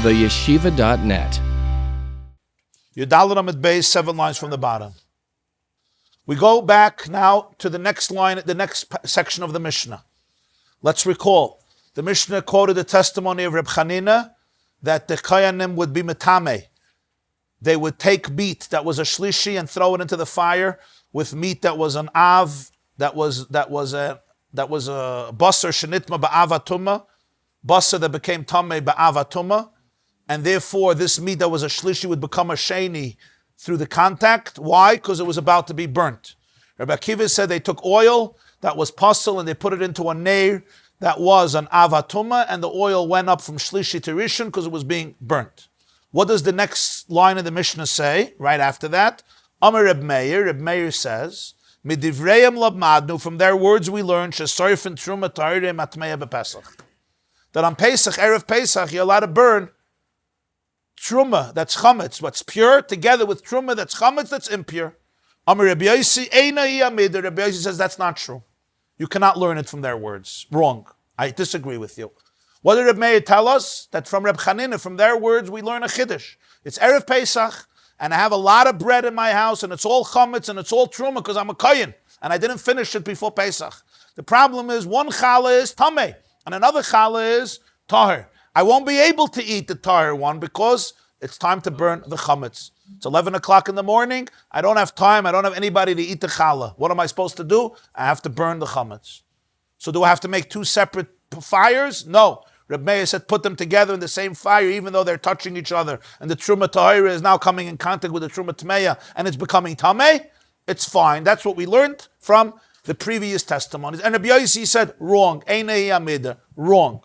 theyeshiva.net. Yudalit Amid Beis, 7 lines from the bottom. We go back now to the next line, the next section of the Mishnah. Let's recall. The Mishnah quoted the testimony of Reb Chanina that the Koyanim would be metame. They would take meat that was a shlishi and throw it into the fire with meat that was an av, that was a basar shenitma ba'avatuma, basar that became tameh ba'avatuma, and therefore this meat that was a shlishi would become a sheni through the contact. Why? Because it was about to be burnt. Rabbi Akiva said they took oil that was pasul and they put it into a neir that was an avatuma, and the oil went up from shlishi to rishon because it was being burnt. What does the next line of the Mishnah say right after that? Amar Reb Meir. Reb Meir says, "Midivreim labmadnu." From their words we learn shesorfen Terumah ta'irei matmeya b'Pesach. That on Pesach, Erev Pesach, you're allowed to burn Terumah, that's Chametz, what's pure, together with Terumah, that's Chametz, that's impure. Amar Rabbi Yossi, Eina hi amida. Rabbi Yossi says that's not true. You cannot learn it from their words. Wrong. I disagree with you. What did Reb Meir tell us? That from Reb Chanina, from their words, we learn a chiddush. It's Erev Pesach, and I have a lot of bread in my house, and it's all Chametz, and it's all Terumah, because I'm a kohen, and I didn't finish it before Pesach. The problem is, one challah is tameh, and another challah is tahir. I won't be able to eat the tahir one because it's time to burn the chametz. It's 11 o'clock in the morning. I don't have time. I don't have anybody to eat the challah. What am I supposed to do? I have to burn the chametz. So do I have to make 2 separate fires? No. Reb Meir said put them together in the same fire even though they're touching each other. And the Terumah Tahira is now coming in contact with the Terumah Tmeya and it's becoming Tameh. It's fine. That's what we learned from the previous testimonies. And Rabbi Yossi said wrong. Einei amida. Wrong.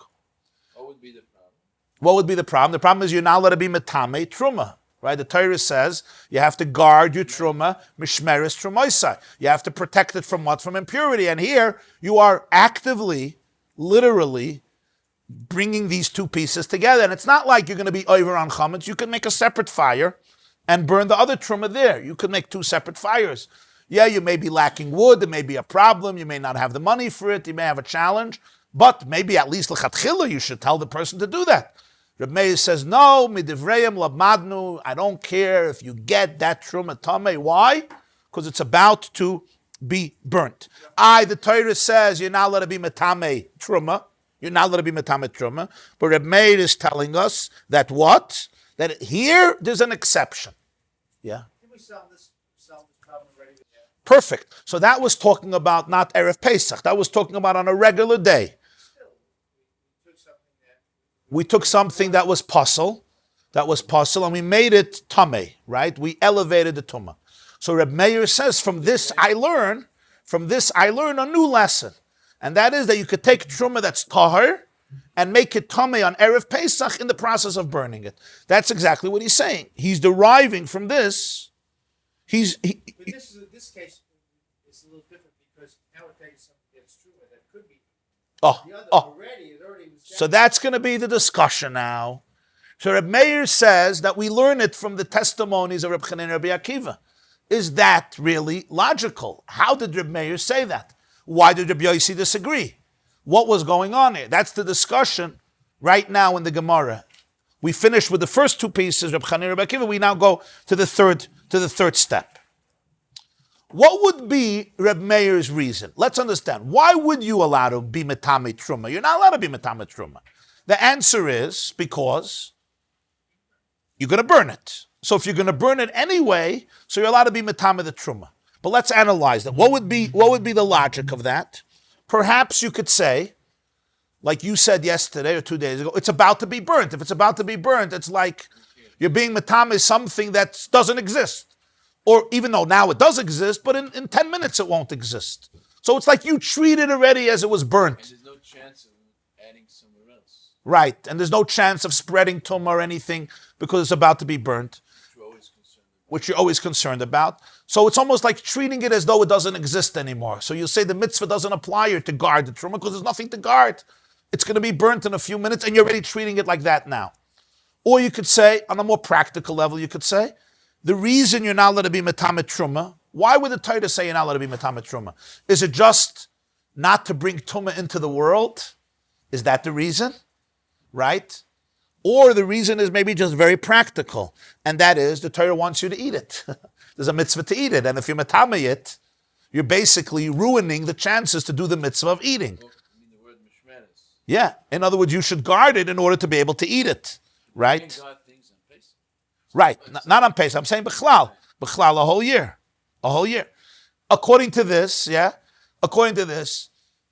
What would be the problem? The problem is you're not allowed to be metame truma, right? The Torah says you have to guard your truma, mishmeres trumoisai. You have to protect it from what? From impurity. And here you are actively, literally bringing these 2 pieces together. And it's not like you're going to be over on chametz. You can make a separate fire and burn the other truma there. You could make 2 separate fires. Yeah, you may be lacking wood. There may be a problem. You may not have the money for it. You may have a challenge. But maybe at least l'chatchila you should tell the person to do that. Reb Meir says, no, midivreim labmadnu, I don't care if you get that truma tameh. Why? Because it's about to be burnt. The Torah says you're not allowed to be metame truma. You're not allowed to be metame truma. But Reb Meir is telling us that what? That here there's an exception. Yeah? Can we solve this problem already? Perfect. So that was talking about not Erev Pesach. That was talking about on a regular day. We took something that was pasul, and we made it tameh, right? We elevated the tumah. So Reb Meir says, from this I learn a new lesson. And that is that you could take truma that's tahir and make it tameh on Erev Pesach in the process of burning it. That's exactly what he's saying. He's deriving from this. But this case is a little different because now we're taking something that's truma that could be. So that's going to be the discussion now. So Reb Meir says that we learn it from the testimonies of Reb Chanina and Rabbi Akiva. Is that really logical? How did Reb Meir say that? Why did Rabbi Yossi disagree? What was going on here? That's the discussion right now in the Gemarah. We finished with the first 2 pieces, Reb Chanina and Rabbi Akiva. We now go to the third step. What would be Reb Meir's reason? Let's understand. Why would you allow to be metame truma? You're not allowed to be metame truma. The answer is because you're going to burn it. So if you're going to burn it anyway, so you're allowed to be metame the truma. But let's analyze that. What would be the logic of that? Perhaps you could say, like you said yesterday or 2 days ago, it's about to be burnt. If it's about to be burnt, it's like you're being metame something that doesn't exist. Or even though now it does exist, but in 10 minutes it won't exist. So it's like you treat it already as it was burnt. And there's no chance of adding somewhere else. Right, and there's no chance of spreading tumah or anything because it's about to be burnt. Which you're always concerned about. So it's almost like treating it as though it doesn't exist anymore. So you say the mitzvah doesn't apply here to guard the truma because there's nothing to guard. It's going to be burnt in a few minutes and you're already treating it like that now. Or you could say, on a more practical level, you could say, the reason you're not allowed to be metame truma, why would the Torah say you're not allowed to be metame truma? Is it just not to bring tumah into the world? Is that the reason? Right? Or the reason is maybe just very practical, and that is the Torah wants you to eat it. There's a mitzvah to eat it, and if you matame it, you're basically ruining the chances to do the mitzvah of eating. I mean the word mishmeres. Yeah, in other words, you should guard it in order to be able to eat it, right? You can guard things on Pesach. Right, not on Pesach. I'm saying b'chlal a whole year, According to this,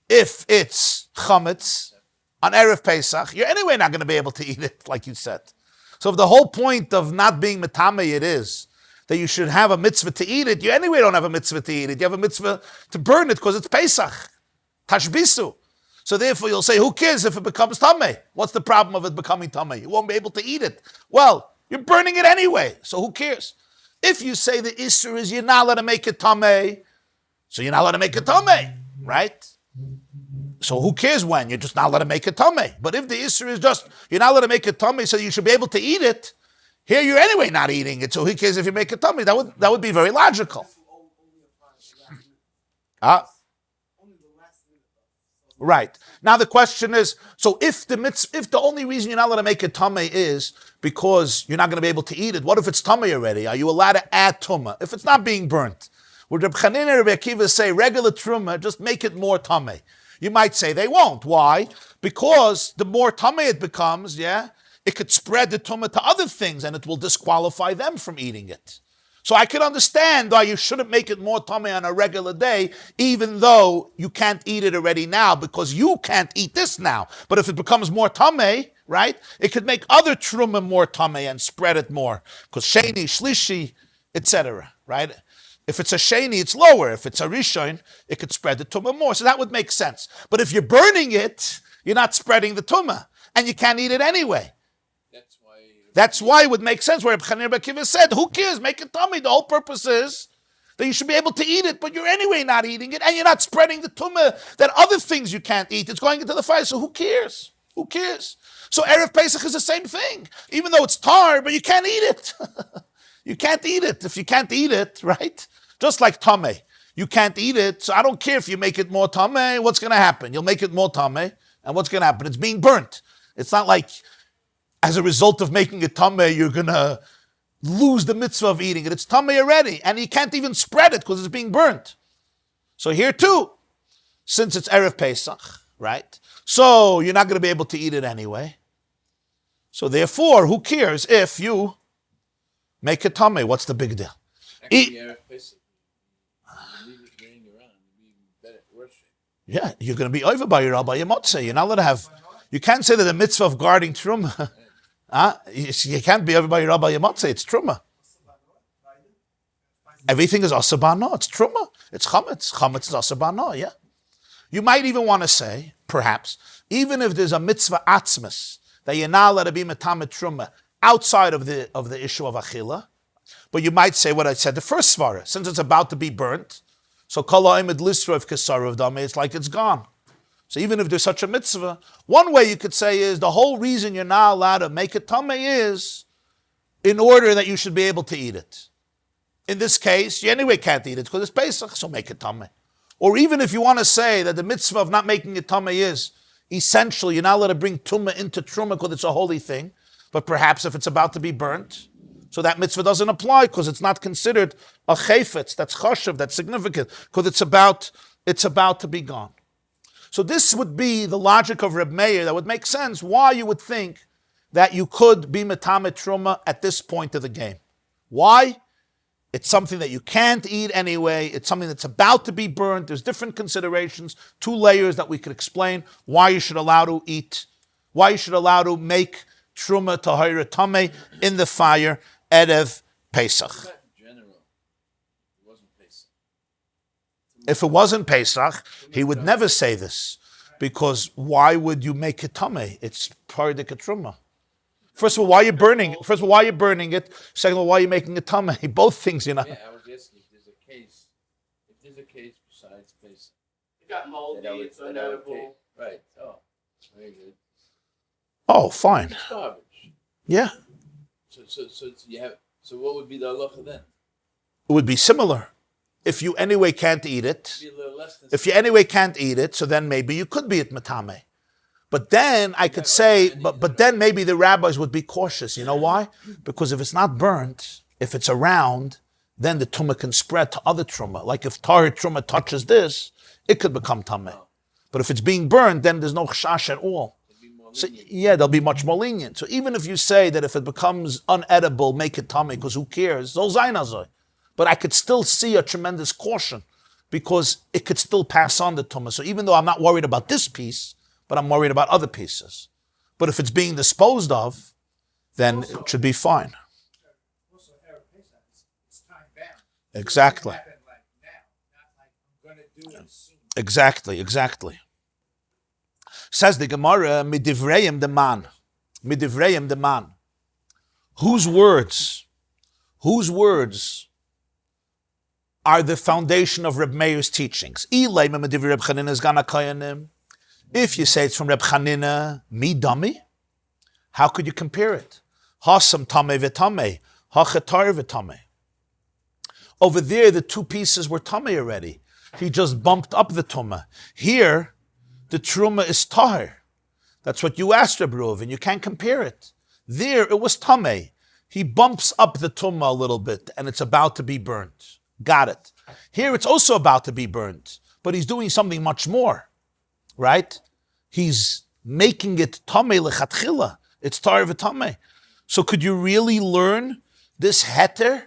if it's Chametz on Erev Pesach, you're anyway not going to be able to eat it, like you said. So if the whole point of not being metame it is that you should have a mitzvah to eat it, you anyway don't have a mitzvah to eat it. You have a mitzvah to burn it because it's Pesach, tashbisu. So therefore you'll say, who cares if it becomes tameh? What's the problem of it becoming tameh? You won't be able to eat it. Well, you're burning it anyway, so who cares? If you say the issur is you're not allowed to make it tameh, so you're not allowed to make it tameh, right? So who cares when? You're just not allowed to make it tameh. But if the issur is just, you're not allowed to make it tameh, so you should be able to eat it, here you're anyway not eating it, so who cares if you make it tameh? That would be very logical. Right. Now the question is, so if the only reason you're not allowed to make it tameh is because you're not going to be able to eat it, what if it's tameh already? Are you allowed to add tumah? If it's not being burnt, would Reb Chanina and Rabbi Akiva say regular truma, just make it more tameh? You might say they won't. Why? Because the more tameh it becomes, it could spread the tumah to other things and it will disqualify them from eating it. So I can understand why you shouldn't make it more tameh on a regular day, even though you can't eat it already now, because you can't eat this now. But if it becomes more tameh, right, it could make other truma more tameh and spread it more. Because sheni, shlishi, etc., right? If it's a sheni, it's lower. If it's a rishon, it could spread the tumah more. So that would make sense. But if you're burning it, you're not spreading the tumah, and you can't eat it anyway. That's why it would make sense where Reb Chanina and Reb Akiva said, who cares, make it tummy. The whole purpose is that you should be able to eat it, but you're anyway not eating it, and you're not spreading the tumah that other things you can't eat. It's going into the fire, so who cares? Who cares? So Erev Pesach is the same thing. Even though it's tar, but you can't eat it. You can't eat it. If you can't eat it, right? Just like tameh. You can't eat it, so I don't care if you make it more tameh. What's going to happen? You'll make it more tameh, and what's going to happen? It's being burnt. It's not like as a result of making it tameh, you're going to lose the mitzvah of eating it. It's tameh already, and you can't even spread it because it's being burnt. So here too, since it's Erev Pesach, right? So you're not going to be able to eat it anyway. So therefore, who cares if you make it tameh? What's the big deal? Actually, Erev Pesach, you leave it laying around, you'll be better, worse. Yeah, you're going to be over by your Rabbi Monsey. You're not allowed to have. You can't say that the mitzvah of guarding Terumah. You can't be over by your Rabbi Monsey. It's Terumah. Everything is asabano. It's Terumah. It's Chametz. Chametz is asabano. Yeah. You might even want to say, perhaps, even if there's a mitzvah atzmas that you're not allowed to be metamet Terumah outside of the issue of achila, but you might say what I said the first svara, since it's about to be burnt, so kol ha'imid lisrov kesarav dameh, it's like it's gone. So even if there's such a mitzvah, one way you could say is the whole reason you're not allowed to make it tameh is in order that you should be able to eat it. In this case, you anyway can't eat it because it's Pesach, so make it tameh. Or even if you want to say that the mitzvah of not making it tameh is essential, you're not allowed to bring tumah into truma because it's a holy thing, but perhaps if it's about to be burnt, so that mitzvah doesn't apply because it's not considered a chayfetz, that's chashav, that's significant, because it's about to be gone. So this would be the logic of Reb Meir that would make sense why you would think that you could be metamet truma at this point of the game. Why? It's something that you can't eat anyway. It's something that's about to be burnt. There's different considerations, 2 layers that we could explain why you should allow to eat, why you should allow to make truma tahira tameh in the fire Erev Pesach. If it wasn't Pesach, he would never say this, because why would you make it tameh? It's part of the truma. First of all, why are you burning it? Second of all, why are you making it tameh? Both things, Yeah, I was asking if there's a case besides Pesach. It got moldy, it's unedible. Right. Oh, very good. Oh, fine. It's garbage. Yeah. So what would be the halacha then? It would be similar. If you anyway can't eat it, so then maybe you could be at matame. But then I could say, but then maybe the rabbis would be cautious. You know why? Because if it's not burnt, if it's around, then the tumah can spread to other truma. Like if tahir truma touches this, it could become tameh. But if it's being burned, then there's no chashash at all. So yeah, they'll be much more lenient. So even if you say that if it becomes unedible, make it tameh, because who cares? Zol zayin hazoi. But I could still see a tremendous caution because it could still pass on the tumah. So even though I'm not worried about this piece, but I'm worried about other pieces. But if it's being disposed of, then Also, it should be fine. Also, Erev Pesach, it's time bound. Exactly. It doesn't happen like now, not like I'm going to do it soon. Exactly. Says the Gemarah, midivrayim the man. Midivrayim the man. Whose words are the foundation of Reb Meir's teachings? If you say it's from Reb Chanina, mi dummy, how could you compare it? Hasam tameh v'tameh, hachatar v'tameh. Over there, the two pieces were tameh already. He just bumped up the tumah. Here, the terumah is tahir. That's what you asked, Reb Reuven. You can't compare it. There, it was tameh. He bumps up the tumah a little bit, and it's about to be burnt. Got it. Here, it's also about to be burnt, but he's doing something much more. Right? He's making it tameh lechatchila. It's tahir v'tameh. So could you really learn this heter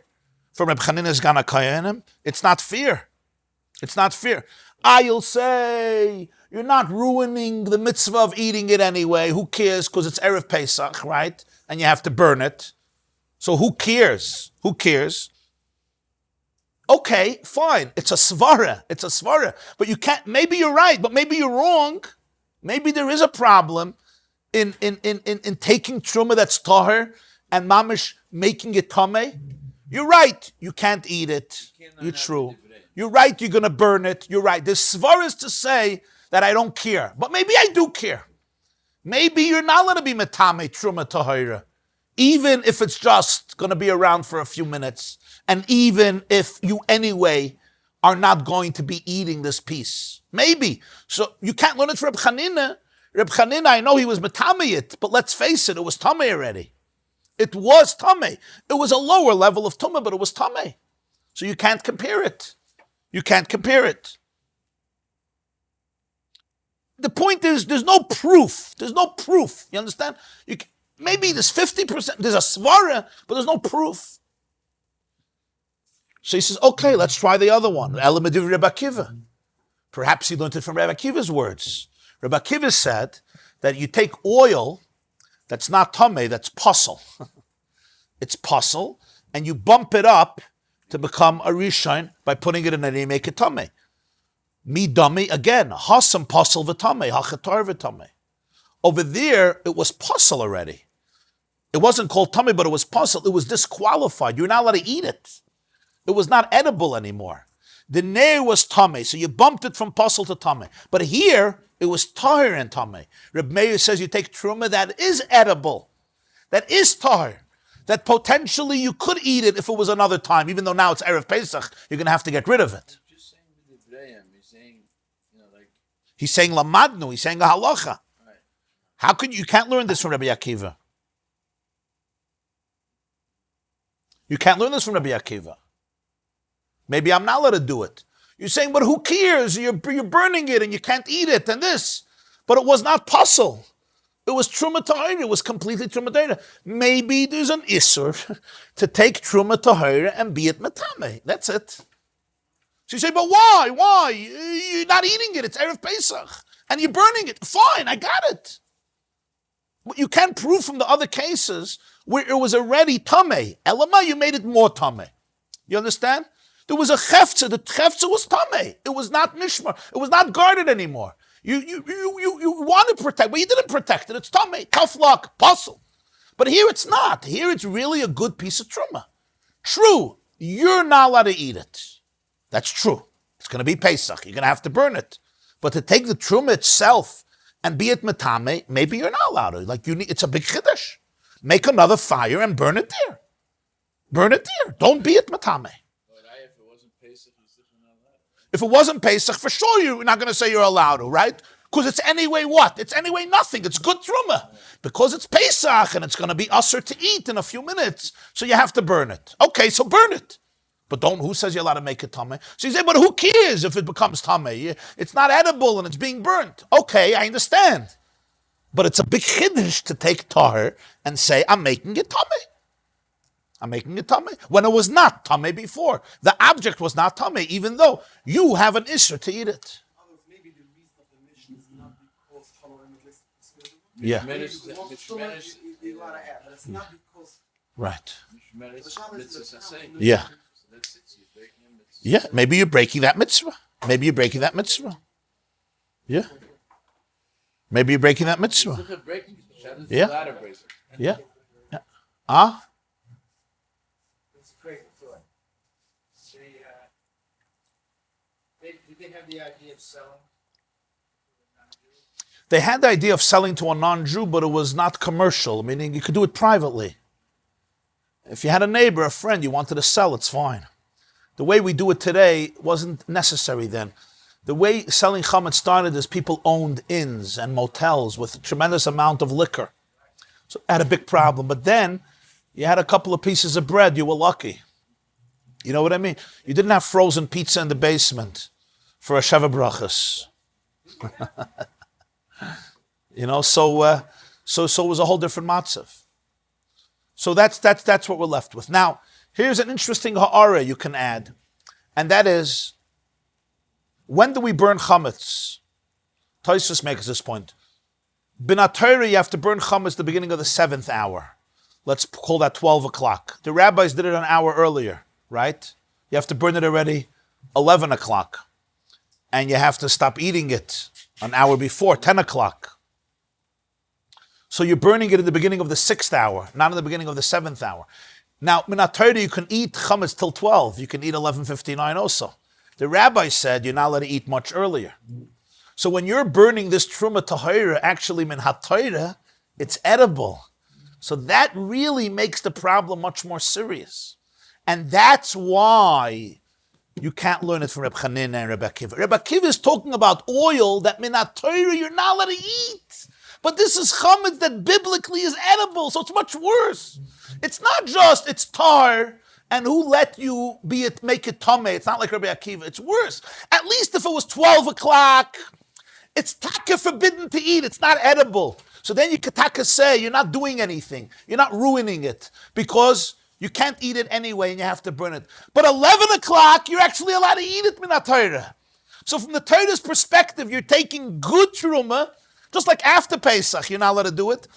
from Reb Chanina's Gana Kayanim? It's not fair. It's not fair. You'll say, you're not ruining the mitzvah of eating it anyway. Who cares? Because it's Erev Pesach, right? And you have to burn it. So who cares? Who cares? Okay, fine. It's a svara. But you can't, maybe you're right, but maybe you're wrong. Maybe there is a problem in taking truma that's tahir and mamish making it tameh. You're right. You can't eat it. You're true. You're right. You're going to burn it. You're right. There's svaras to say that I don't care, but maybe I do care. Maybe you're not going to be metame truma tahira, even if it's just going to be around for a few minutes, and even if you anyway are not going to be eating this piece. Maybe. So you can't learn it from Reb Chanina. Reb Chanina, I know he was metame it, but let's face it was tameh already. It was tameh. It was a lower level of tumah, but it was tameh. So you can't compare it. You can't compare it. The point is, there's no proof. There's no proof. You understand? Maybe there's 50%, there's a svara, but there's no proof. So he says, okay, let's try the other one. Elamadiv Reb Akiva. Perhaps he learned it from Reb Akiva's words. Reb Akiva said that you take oil that's not tameh, that's puzzle. It's puzzle, and you bump it up to become a rishon by putting it in and you make it tameh. Mi dummy, again, hasam puzzle v'tameh, hachatar v'tameh. Over there, it was puzzle already. It wasn't called tameh, but it was puzzle. It was disqualified. You're not allowed to eat it. It was not edible anymore. The neir was tameh, so you bumped it from puzzle to tameh. But here, it was tahir and tameh. Reb Meir says you take truma that is edible, that is tahir, that potentially you could eat it if it was another time, even though now it's Erev Pesach, you're going to have to get rid of it. Just saying the Divrayim, he's saying, like... He's saying lamadnu, he's saying a halacha. Right. How could you can't learn this from Rabbi Akiva? You can't learn this from Rabbi Akiva. Maybe I'm not allowed to do it. You're saying, but who cares? You're burning it and you can't eat it and this. But it was not puzzle. It was truma tahira. It was completely truma tahira. Maybe there's an isur to take truma tahira and be it metame. That's it. So you say, but why? Why? You're not eating it. It's Erev Pesach. And you're burning it. Fine, I got it. But you can't prove from the other cases where it was already tameh. Elama, you made it more tameh. You understand? There was a chefza. The chefza was tameh. It was not mishmar. It was not guarded anymore. You want to protect, but you didn't protect it. It's tameh, tough luck, puzzle. But here it's not. Here it's really a good piece of truma. True, you're not allowed to eat it. That's true. It's going to be Pesach. You're going to have to burn it. But to take the truma itself and be it metame, maybe you're not allowed to. Like it's a big chiddush. Make another fire and burn it there. Burn it there. Don't be it metame. If it wasn't Pesach, you said you're not allowed. If it wasn't Pesach, for sure you're not going to say you're allowed to, right? Because it's anyway what? It's anyway nothing. It's good truma. Because it's Pesach and it's going to be usher to eat in a few minutes. So you have to burn it. Okay, so burn it. But who says you're allowed to make it tameh? So you say, but who cares if it becomes tameh? It's not edible and it's being burnt. Okay, I understand. But it's a big chiddush to take tahor and say, I'm making it tameh. I'm making it tameh. When it was not tameh before. The object was not tameh, even though you have an issue to eat it. Maybe the reason of the mission is not because Yeah. Maybe you want so much, you gotta add, but it's not because. Right. Yeah. Yeah. Yeah, maybe you're breaking that mitzvah. Maybe you're breaking that mitzvah. Yeah. Maybe you're breaking that mitzvah. Yeah. Yeah. Yeah. Ah? It's a crazy thought. Did they have the idea of selling? They had the idea of selling to a non-Jew, but it was not commercial, meaning you could do it privately. If you had a neighbor, a friend, you wanted to sell, it's fine. The way we do it today wasn't necessary then. The way selling chametz started is people owned inns and motels with a tremendous amount of liquor. So it had a big problem. But then you had a couple of pieces of bread, you were lucky. You know what I mean? You didn't have frozen pizza in the basement for a Sheva Brachas. You know, so it was a whole different matzav. So that's what we're left with. Now, here's an interesting ha'ara you can add, and that is, when do we burn chametz? Tosfos makes this point. B'nai Torah, you have to burn chametz the beginning of the 7th hour. Let's call that 12 o'clock. The rabbis did it an hour earlier, right? You have to burn it already 11 o'clock. And you have to stop eating it an hour before, 10 o'clock. So you're burning it in the beginning of the 6th hour, not in the beginning of the 7th hour. Now, B'nai Torah, you can eat chametz till 12. You can eat 11:59 also. The rabbi said you're not allowed to eat much earlier. So when you're burning this truma tahira, actually min ha-Torah, it's edible. So that really makes the problem much more serious. And that's why you can't learn it from Reb Chanina and Reb Akiva. Reb Akiva is talking about oil that min ha-Torah you're not allowed to eat. But this is chametz that biblically is edible, so it's much worse. It's not just, it's tar, and who let you make it tameh? It's not like Rabbi Akiva, it's worse. At least if it was 12 o'clock, it's taka forbidden to eat, it's not edible. So then you could taka say, you're not doing anything, you're not ruining it, because you can't eat it anyway and you have to burn it. But 11 o'clock, you're actually allowed to eat it min ha-Torah. So from the Torah's perspective, you're taking good truma, just like after Pesach, you're not allowed to do it.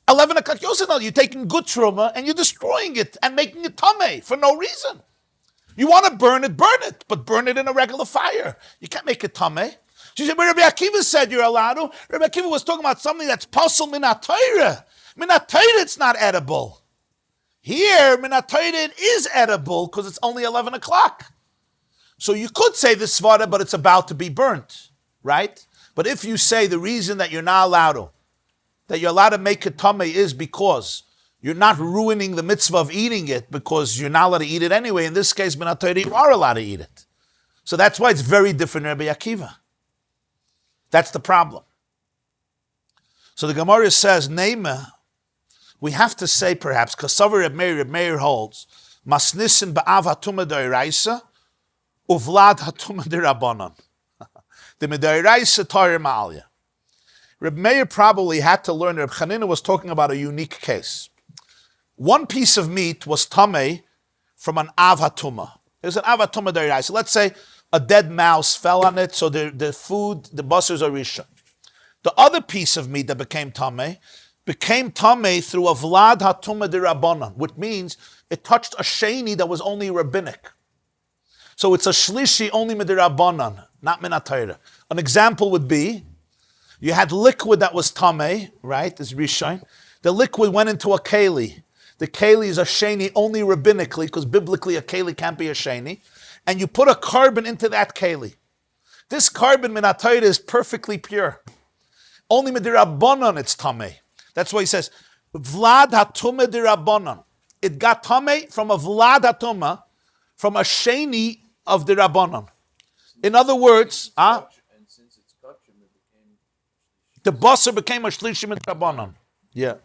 11 o'clock, you're taking good truma and you're destroying it and making it tameh for no reason. You want to burn it, but burn it in a regular fire. You can't make it tameh. She said, but Rabbi Akiva said you're allowed to. Rabbi Akiva was talking about something that's pasul min ha-Torah. Min ha-Torah, it's not edible. Here, min ha-Torah, it is edible because it's only 11 o'clock. So you could say this svara, but it's about to be burnt, right? But if you say the reason that you're not allowed to, that you're allowed to make it tameh is because you're not ruining the mitzvah of eating it because you're not allowed to eat it anyway. In this case, B'nai Torah, you are allowed to eat it. So that's why it's very different Rabbi Akiva. That's the problem. So the Gemarah says, Neima, we have to say perhaps, because Reb Meir holds, Masnisin ba'av hatumah d'oraisa, uvlad hatumah d'Rabbanan. The Medairaisa Torah Ma'alya. Reb Meir probably had to learn. Reb Chanina was talking about a unique case. One piece of meat was tameh from an av hatumah. It was an av hatumah d'oraisa. Let's say a dead mouse fell on it, so the food, the basars are rishon. The other piece of meat that became tameh through a vlad hatumah d'Rabbanan, which means it touched a sheni that was only rabbinic. So it's a shlishi only midirabbanan, not min ha-Torah. An example would be, you had liquid that was tameh, right, as rishon. The liquid went into a keli. The keli is a sheni only rabbinically, because biblically a keli can't be a sheni. And you put a carbon into that keli. This carbon min ha-Torah is perfectly pure. Only midirabbanan it's tameh. That's why he says, vlad hatumah dirabbanan. It got tameh from a vlad hatumah, from a sheni of the Rabbanon. In other words, and since it's kosher, it became The basar became a shlishi midrabanan. Yeah.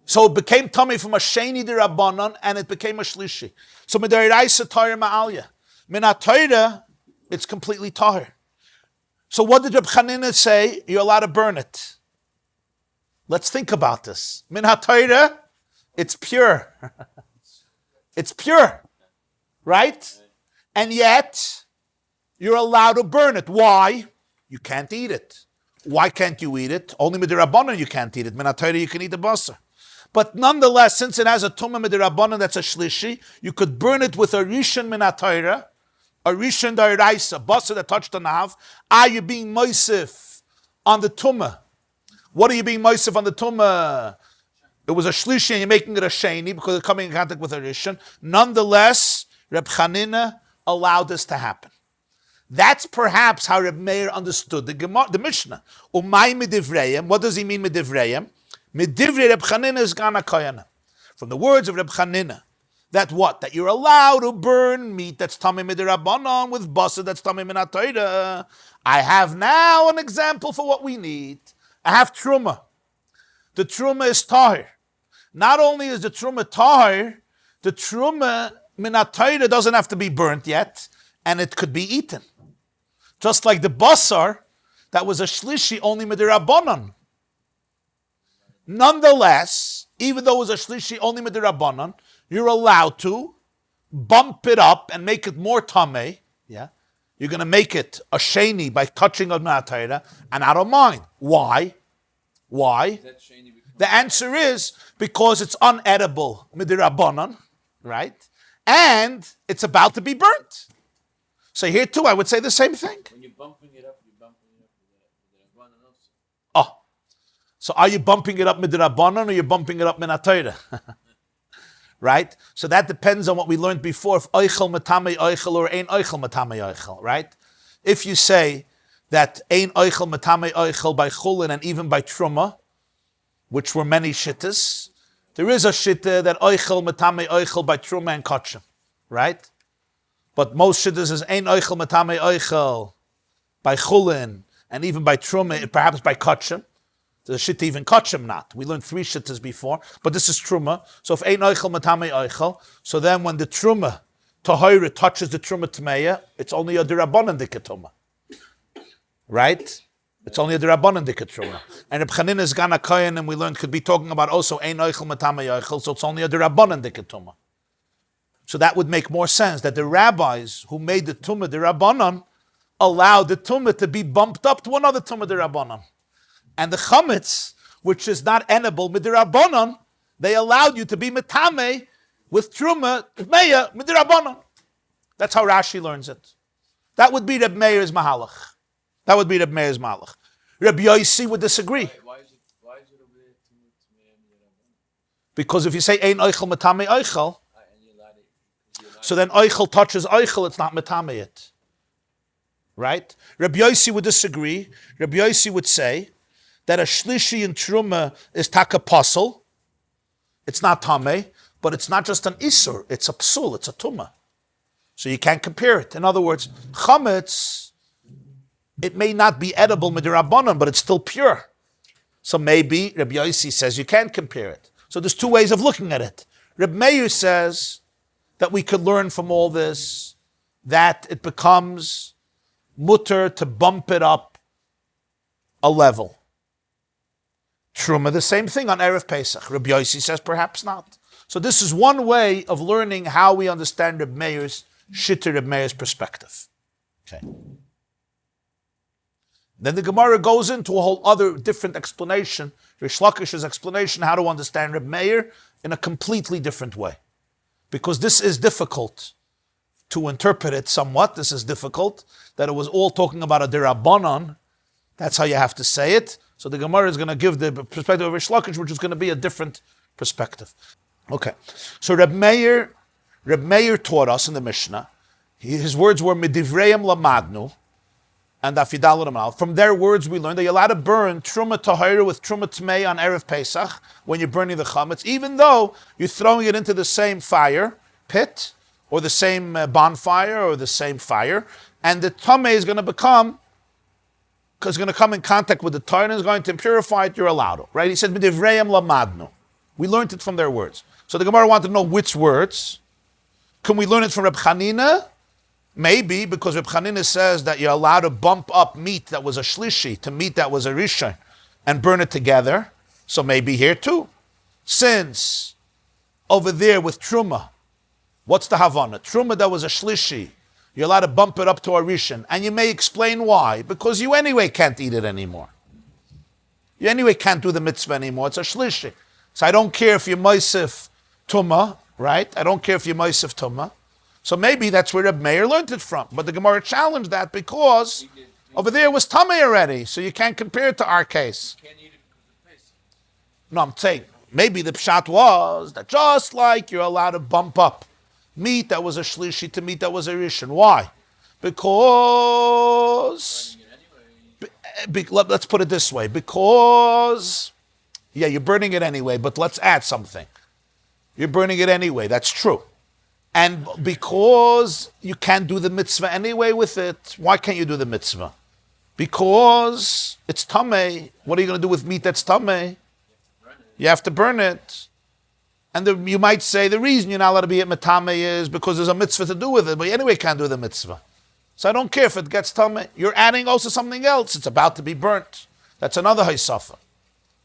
So it became tummy from a sheni derabanan, and it became a shlishi. So midaraisa tahir ma'alya. Minatayra, it's completely tahir. So what did Reb Chanina say? You're allowed to burn it. Let's think about this. Minatayra, it's pure. It's pure, right? And yet, you're allowed to burn it. Why? You can't eat it. Why can't you eat it? Only midirabanan you can't eat it. Minatayra, you can eat the basar. But nonetheless, since it has a tumah midirabanan that's a shlishi, you could burn it with a rishon minatayra, a rishon da'iraisa, basar that touched the nav. Are you being moisif on the tumah? What are you being moisif on the tumah? It was a shlishi and you're making it a sheni because it's coming in contact with a rishon. Nonetheless, Reb Chanina allowed this to happen. That's perhaps how Reb Meir understood the Mishnah. Umay midivrayim. What does he mean midivrayim? Midivrei Reb Chanina is gana koyana. From the words of Reb Chanina, that what? That you're allowed to burn meat that's tamei midirabanan with basar that's tamei minatayra. I have now an example for what we need. I have terumah. The terumah is tahir. Not only is the terumah tahir, the terumah minatayra doesn't have to be burnt yet, and it could be eaten. Just like the basar, that was a shlishi only midirabanan. Nonetheless, even though it was a shlishi only midirabanan, you're allowed to bump it up and make it more tamei. Yeah, you're going to make it a sheni by touching on minatayra, and I don't mind. Why? The answer is because it's unedible midirabanan, right? And it's about to be burnt. So here too, I would say the same thing. When you're bumping it up with the Rabbanan also. Oh, so are you bumping it up midirabanan or you're bumping it up minatayra? Right? So that depends on what we learned before, if oichel matame oichel or ein oichel matame oichel, right? If you say that ein oichel matame oichel by chulin and even by terumah, which were many shittas, there is a shitta that oichel matame oichel by terumah and kachim, right? But most shittas is ein oichel matame oichel by chulin and even by terumah, perhaps by kachim. The shitta even kachim not. We learned 3 shittas before, but this is terumah. So if ein oichel matame oichel, so then when the terumah tahira touches the terumah tmeya, it's only a derabanan dikatuma, right? It's only a derabanan dikatuma. And Reb Chanina is gana kohen, and we learned could be talking about also ein oichel matame oichel, so it's only a derabanan dikatuma. So that would make more sense that the rabbis who made the tumah derabanan allowed the tumah to be bumped up to another tumah derabanan. And the Chametz, which is not edible midirabanan, they allowed you to be metame with Terumah Meya midirabanan. That's how Rashi learns it. That would be Reb Meir's mahalach. Rabbi Yossi would disagree. Why is it over there to Because if you say ein oichel metame oichel, so then oichel touches oichel, it's not metame it. Right? Rabbi Yossi would disagree. Rabbi Yossi would say that a shlishi in terumah is taka pasul. It's not tameh, but it's not just an isur. It's a psul. It's a tumah. So you can't compare it. In other words, chametz, it may not be edible midirabanan, but it's still pure. So maybe Rabbi Yossi says you can't compare it. So there's 2 ways of looking at it. Reb Meir says that we could learn from all this that it becomes mutter to bump it up a level. Terumah, the same thing on Erev Pesach. Rabbi Yossi says perhaps not. So this is one way of learning how we understand Reb Meir's shitter, Reb Meir's perspective. Okay. Then the Gemarah goes into a whole other different explanation, Rish Lakish's explanation how to understand Reb Meir in a completely different way. Because this is difficult to interpret it somewhat. This is difficult, that it was all talking about a derabanan. That's how you have to say it. So the Gemarah is going to give the perspective of Rish Lakish, which is going to be a different perspective. Okay. So Reb Meir taught us in the Mishnah. His words were Midivreim Lamadnu and Afidal Ramal. From their words we learned that you're allowed to burn Terumah Tahira with Terumah Tmei on Erev Pesach when you're burning the Chametz, even though you're throwing it into the same fire pit or the same bonfire or the same fire, and the Tameh is going to become is going to come in contact with the Torah and is going to purify it, you're allowed to. Right? He said, "Midivrayim lamadnu." We learned it from their words. So the Gemarah wanted to know which words. Can we learn it from Reb Chanina? Maybe, because Reb Chanina says that you're allowed to bump up meat that was a shlishi to meat that was a rishon and burn it together. So maybe here too. Since over there with Terumah, what's the Havana? Terumah that was a shlishi, you're allowed to bump it up to a rishon. And you may explain why. Because you anyway can't eat it anymore. You anyway can't do the mitzvah anymore. It's a shlishi. So I don't care if you moisef tumah, right? I don't care if you moisef tumah. So maybe that's where Reb Meir learned it from. But the Gemarah challenged that because over there was tamei already. So you can't compare it to our case. Can't eat it because of Pesach. No, I'm saying maybe the pshat was that just like you're allowed to bump up meat that was a shlishi to meat that was a rishon. Why? Because let's put it this way. Because you're burning it anyway, but let's add something. You're burning it anyway. That's true. And because you can't do the mitzvah anyway with it, why can't you do the mitzvah? Because it's tamei. What are you going to do with meat that's tamei? You have to burn it. And you might say the reason you're not allowed to be at metame is because there's a mitzvah to do with it, but you anyway can't do the mitzvah. So I don't care if it gets tamei. You're adding also something else. It's about to be burnt. That's another haysafa.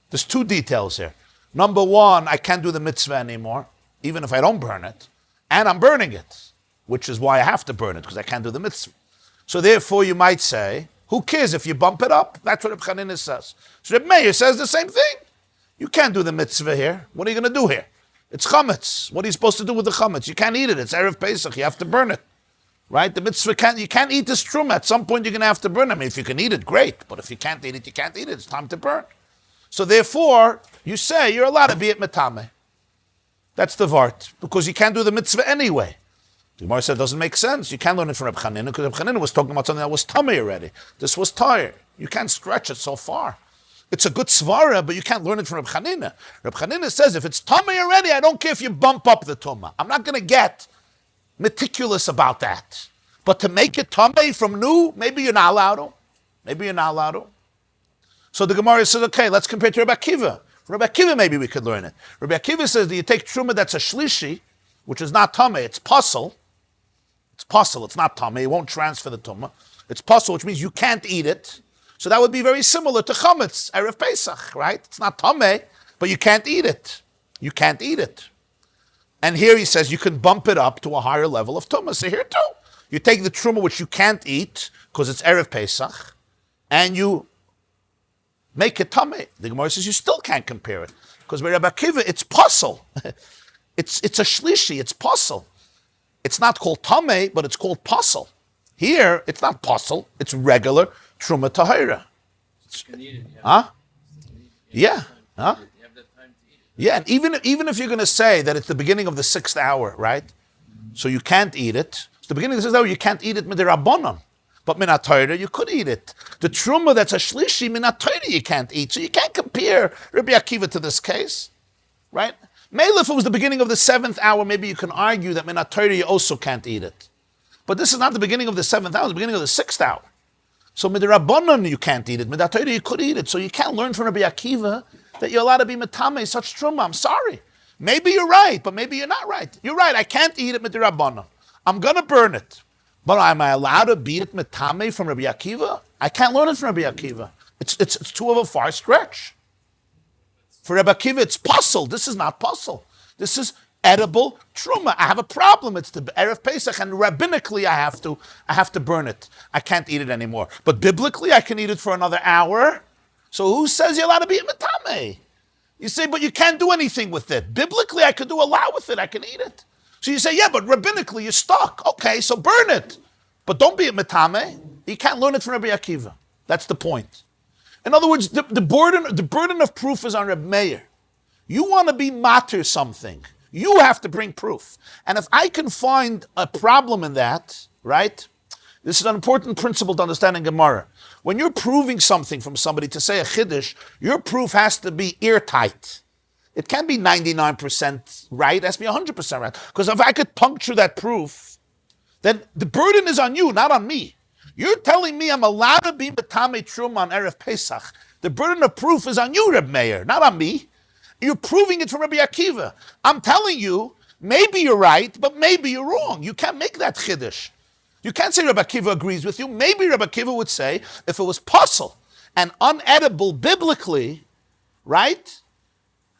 There's two details here. Number one, I can't do the mitzvah anymore, even if I don't burn it. And I'm burning it, which is why I have to burn it, because I can't do the mitzvah. So therefore, you might say, who cares if you bump it up? That's what Reb Chanina says. So Reb Meir says the same thing. You can't do the mitzvah here. What are you going to do here? It's Chametz. What are you supposed to do with the Chametz? You can't eat it. It's Erev Pesach. You have to burn it. Right? The mitzvah you can't eat this Terumah. At some point, you're going to have to burn it. I mean, if you can eat it, great. But if you can't eat it, you can't eat it. It's time to burn. So therefore, you say you're allowed to be at metame. That's the vart, because you can't do the mitzvah anyway. The Gemarah said it doesn't make sense. You can't learn it from Reb Chanina, because Reb Chanina was talking about something that was tamei already. This was tired. You can't stretch it so far. It's a good svara, but you can't learn it from Reb Chanina. Reb Chanina says if it's tamei already, I don't care if you bump up the tumah. I'm not going to get meticulous about that. But to make it tamei from new, maybe you're not allowed to. Maybe you're not allowed to. So the Gemarah says, okay, let's compare to Rabbi Akiva. From Rabbi Akiva, maybe we could learn it. Rabbi Akiva says that you take Terumah that's a shlishi, which is not tamei, it's puzzle. It's puzzle, it's not tamei, it won't transfer the tumah. It's puzzle, which means you can't eat it. So that would be very similar to Chametz, Erev Pesach, right? It's not tamei, but you can't eat it. You can't eat it. And here he says you can bump it up to a higher level of tumah. So here too, you take the Terumah which you can't eat, because it's Erev Pesach, and you make it tamei. The Gemarah says you still can't compare it, because by Rabbi Akiva it's puzzle. It's a shlishi. It's puzzle. It's not called tamei, but it's called puzzle. Here it's not puzzle. It's regular Terumah tahira. You can eat it. Huh? Yeah. Huh? You have that time to eat it. Yeah. And even if you're going to say that it's the beginning of the 6th hour, right? So you can't eat it. It's the beginning of the 6th hour. You can't eat it midirabbanan. But minat Torah, you could eat it. The Terumah that's a shlishi, minat Torah, you can't eat. So you can't compare Rabbi Akiva to this case, right? Maybe if it was the beginning of the 7th hour, maybe you can argue that minat Torah, you also can't eat it. But this is not the beginning of the 7th hour, it's the beginning of the 6th hour. So midirabbanan, you can't eat it. Minat Torah, you could eat it. So you can't learn from Rabbi Akiva that you're allowed to be metame such Terumah. I'm sorry. Maybe you're right, but maybe you're not right. You're right, I can't eat it midirabbanan. I'm going to burn it. But am I allowed to be it metame from Rabbi Akiva? I can't learn it from Rabbi Akiva. It's too of a far stretch. For Rabbi Akiva, it's puzzle. This is not puzzle. This is edible Terumah. I have a problem. It's the Erev Pesach, and rabbinically I have to burn it. I can't eat it anymore. But biblically, I can eat it for another hour. So who says you're allowed to be it metame? You say, but you can't do anything with it. Biblically, I could do a lot with it. I can eat it. So you say, yeah, but rabbinically you're stuck. Okay, so burn it. But don't be a metame. You can't learn it from Rabbi Akiva. That's the point. In other words, the burden of proof is on Reb Meir. You want to be matir something. You have to bring proof. And if I can find a problem in that, right? This is an important principle to understand in Gemarah. When you're proving something from somebody to say a chiddush, your proof has to be airtight. It can't be 99% right. It has to be 100% right. Because if I could puncture that proof, then the burden is on you, not on me. You're telling me I'm allowed to be Matame Truma on Erev Pesach. The burden of proof is on you, Reb Meir, not on me. You're proving it from Rabbi Akiva. I'm telling you, maybe you're right, but maybe you're wrong. You can't make that chiddush. You can't say Rabbi Akiva agrees with you. Maybe Rabbi Akiva would say, if it was puzzle and unedible biblically, right?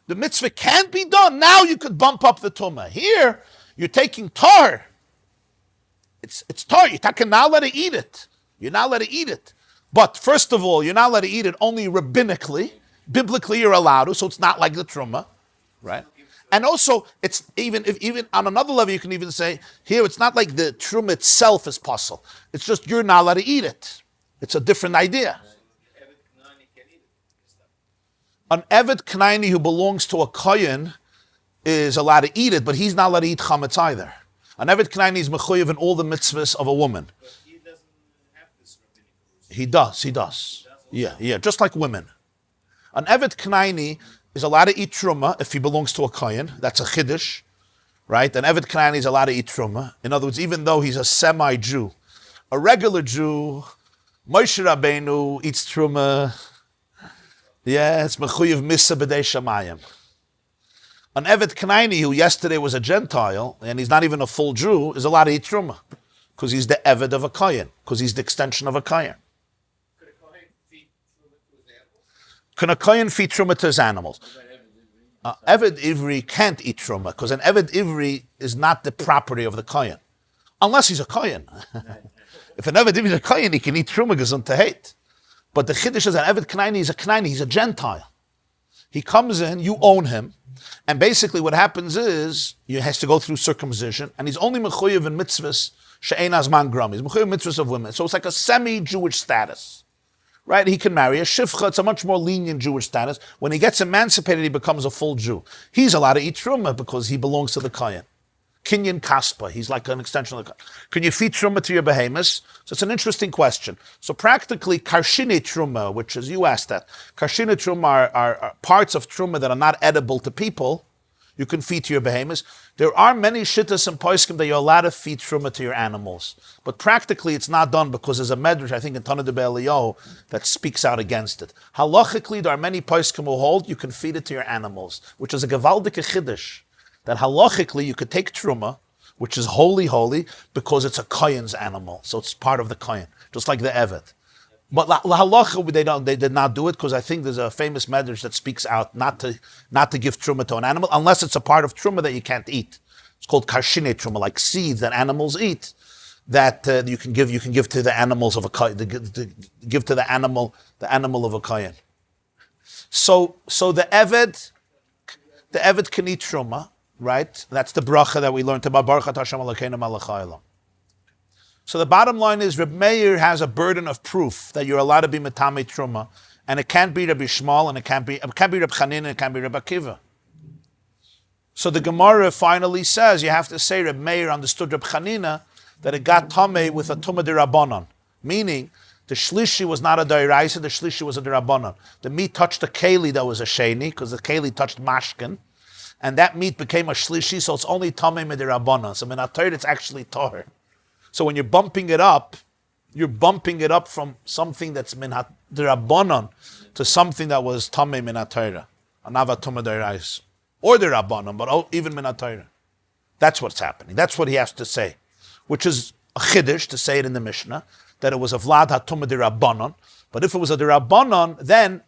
The mitzvah can't be done. Now you could bump up the tumah. Here, you're taking tar. It's tar. You're not allowed to eat it. You're not allowed to eat it. But first of all, you're not allowed to eat it only rabbinically. Biblically, you're allowed to, so it's not like the truma, right? And also, it's even on another level, you can even say here, it's not like the truma itself is puzzle. It's just you're not allowed to eat it. It's a different idea. An Eved Knaini who belongs to a Kohen is allowed to eat it, but he's not allowed to eat Chametz either. An Eved Knaini is mechuyev in all the mitzvahs of a woman. But he doesn't have this rabbinic. He does. Yeah, just like women. An Eved Knaini is allowed to eat Terumah if he belongs to a Kohen. That's a Chiddush, right? An Eved Knaini is allowed to eat Terumah. In other words, even though he's a semi-Jew. A regular Jew, Moshe Rabbeinu eats Terumah. Yeah, it's mechuyev misa b'dei shamayim. An Eved Knaini, who yesterday was a Gentile, and he's not even a full Jew, is allowed to eat Terumah, because he's the Eved of a Kohen, because he's the extension of a Kohen. Could a Kohen feed Terumah to his animals? Can a Kohen feed Terumah to his animals? Eved Ivri can't eat Terumah, because an Eved Ivri is not the property of the Kohen, unless he's a Kohen. If an Eved Ivri is a Kohen, he can eat Terumah gesund to hate. But the Chiddush is an Eved Knaini is a Knaini, he's a Gentile. He comes in, you own him, and basically what happens is, he has to go through circumcision, and he's only mechuyev in mitzvahs, she'ein azman gram, he's mechuyev mitzvahs of women. So it's like a semi-Jewish status, right? He can marry a shifcha, it's a much more lenient Jewish status. When he gets emancipated, he becomes a full Jew. He's allowed to eat Terumah because he belongs to the Kohen. Kinyan Kaspa, he's like an extension of the Kohen. Can you feed Terumah to your behemoths? So it's an interesting question. So practically, Karshine Terumah, which is, you asked that, Karshine Terumah are parts of Terumah that are not edible to people, you can feed to your behemoths. There are many shittas and poskim that you're allowed to feed Terumah to your animals. But practically, it's not done because there's a medrash, I think in Tana de Be'eliyahu, that speaks out against it. Halachically, there are many poskim who hold you can feed it to your animals, which is a gewaldike chiddush. That halachically you could take Terumah, which is holy, because it's a Kohen's animal, so it's part of the Kohen, just like the Eved. But halacha they did not do it because I think there's a famous medrash that speaks out not to give Terumah to an animal unless it's a part of Terumah that you can't eat. It's called Karshine Terumah, like seeds that animals eat that you can give to the animals of a Kohen, give to the animal of a Kohen. So the Eved can eat Terumah. Right? That's the bracha that we learned about Baruch Atah Hashem Elokeinu melech haolam. So the bottom line is Reb Meir has a burden of proof that you're allowed to be Matame Terumah, and it can't be Rabbi Shmuel, and it can't be Reb Chanina, and it can't be Reb Akiva. So the Gemarah finally says you have to say Reb Meir understood Reb Chanina that it got Tameh with a Tumah d'Rabbanan, meaning the Shlishi was not a D'Oraisa, the Shlishi was a D'Rabbanan. The meat touched a Keli that was a Sheni, because the Keli touched Mashkin, and that meat became a shlishi, so it's only tamei midirabbanan. So minatayr, it's actually tahor. So when you're bumping it up from something that's midirabbanan to something that was tamei minatayr, anava tumah derais, or dirabbanan, but even minatayr. That's what's happening. That's what he has to say, which is a chiddush to say it in the Mishnah that it was a vlad hatumah dirabbanan. But if it was a dirabbanan, then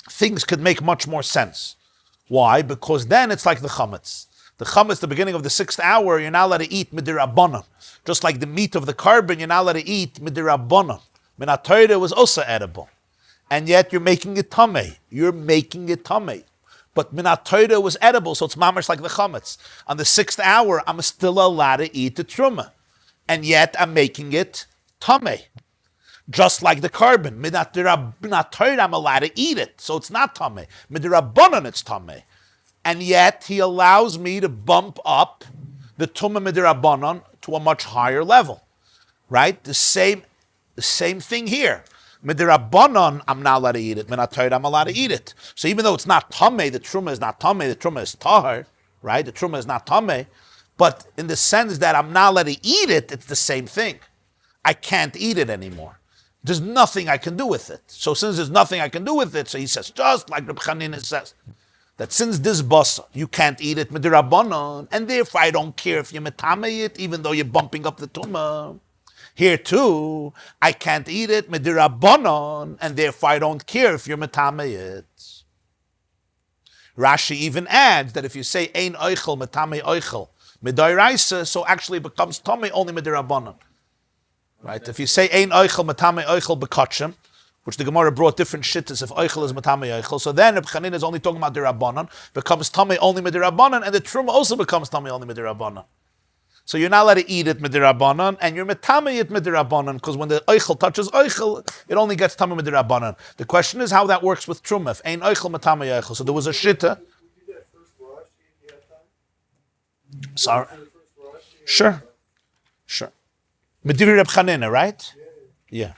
things could make much more sense. Why? Because then it's like the Chametz. The Chametz, the beginning of the 6th hour, you're not allowed to eat midirabbanan. Just like the meat of the carbon, you're not allowed to eat midirabbanan. Minatayr was also edible. And yet you're making it tamei. But minatayr was edible, so it's mamash like the Chametz. On the 6th hour, I'm still allowed to eat the Terumah. And yet I'm making it tamei. Just like the carbon, minatayr, I'm allowed to eat it, so it's not tamei. Midirabbanan, it's tamei, and yet he allows me to bump up the tumah midirabbanan to a much higher level, right? The same thing here. Midirabbanan, I'm not allowed to eat it. Minatayr, I'm allowed to eat it. So even though it's not tamei, the truma is not tamei. The truma is tahar, right? The truma is not tamei, but in the sense that I'm not allowed to eat it, it's the same thing. I can't eat it anymore. There's nothing I can do with it. So since there's nothing I can do with it, so he says, just like Reb Chanina says, that since this basa, you can't eat it midirabbanan, and therefore I don't care if you metame it, even though you're bumping up the tumah. Here too, I can't eat it midirabbanan, and therefore I don't care if you're metame it. Rashi even adds that if you say ein oichel metame oichel midoiraisa, so actually it becomes tame only midirabbanan. Right? If you say ein oichel metame oichel bekotchem, which the Gemarah brought different shittas if oichel is metame oichel, so then Reb Chanina is only talking about dirabbanan, becomes tame only midirabbanan, and the Terumah also becomes tame only midirabbanan. So you're not allowed to eat it midirabbanan, and you're metame it midirabbanan, because when the oichel touches oichel, it only gets tame midirabbanan. The question is how that works with Terumah. If ein oichel metame oichel, so there was a shitta. Sorry. Sure. Medivri Reb Chanina, right? Yeah.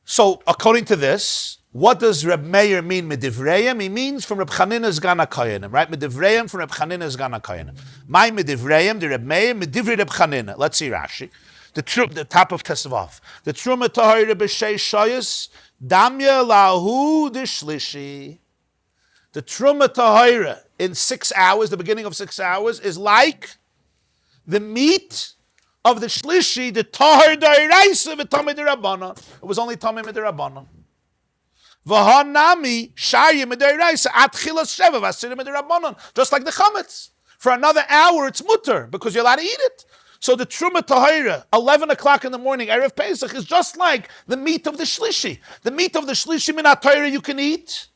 So, according to this, what does Reb Meir mean Medivreim? He means from Reb Chanina's Gana Koyanim, right? Medivreim from Reb Chanina's Gana Koyanim. My Medivreim, the Reb Meir, Medivri Reb Chanina. Let's see Rashi. The top of Tesvav. The Terumah Tahira B'Shei Shoyas, Damya Lahu Dishlishi. The Terumah Tahira in 6 hours, the beginning of 6 hours, is like the meat of the shlishi, the tahar da'iraisa v'tamei d'rabbanan. It was only tamei d'rabbanan. V'hanami shayim d'iraisa at chilas sheva v'asirim d'rabbanan. Just like the chametz. For another hour, it's mutter because you're allowed to eat it. So the Terumah Tahira, 11 o'clock in the morning, Erev Pesach, is just like the meat of the shlishi. The meat of the shlishi min Tahira you can eat.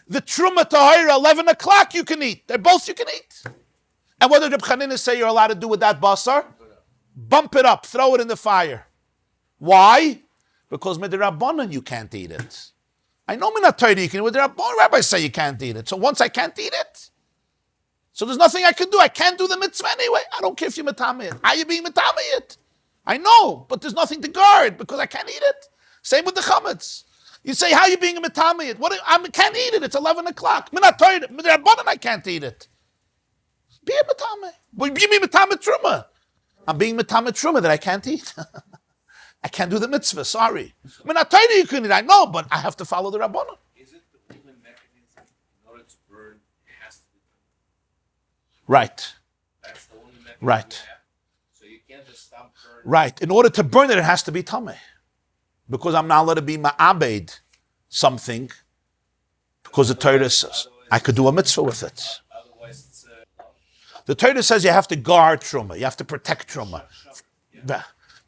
The Terumah Tahira, 11 o'clock you can eat. They're both you can eat. And what did Reb Chanina say you're allowed to do with that basar? Bump it up, throw it in the fire. Why? Because midirabbanan you can't eat it. I know minat Torah you can, with the rabbis say you can't eat it. So once I can't eat it, so there's nothing I can do. I can't do the mitzvah anyway. I don't care if you metame it. How are you being metame it? I know, but there's nothing to guard because I can't eat it. Same with the chametz. You say, how are you being a metame it? I can't eat it. It's 11 o'clock. Minat Torah, midirabbanan I can't eat it. Be a metame. Well, be metame Terumah. I'm being metame Terumah that I can't eat. I can't do the mitzvah, sorry. I mean, I tell you can eat, I know, but I have to follow the Rabbanon. Is it the only mechanism in order to burn, it has to be done? Right. That's the only mechanism Right. you have. So you can't just stop burning. Right. In order to burn it, it has to be tameh. Because I'm not allowed to be ma'abed something, because the Torah says I could do a mitzvah with it. Otherwise, it's The Torah says you have to guard Terumah, you have to protect Terumah.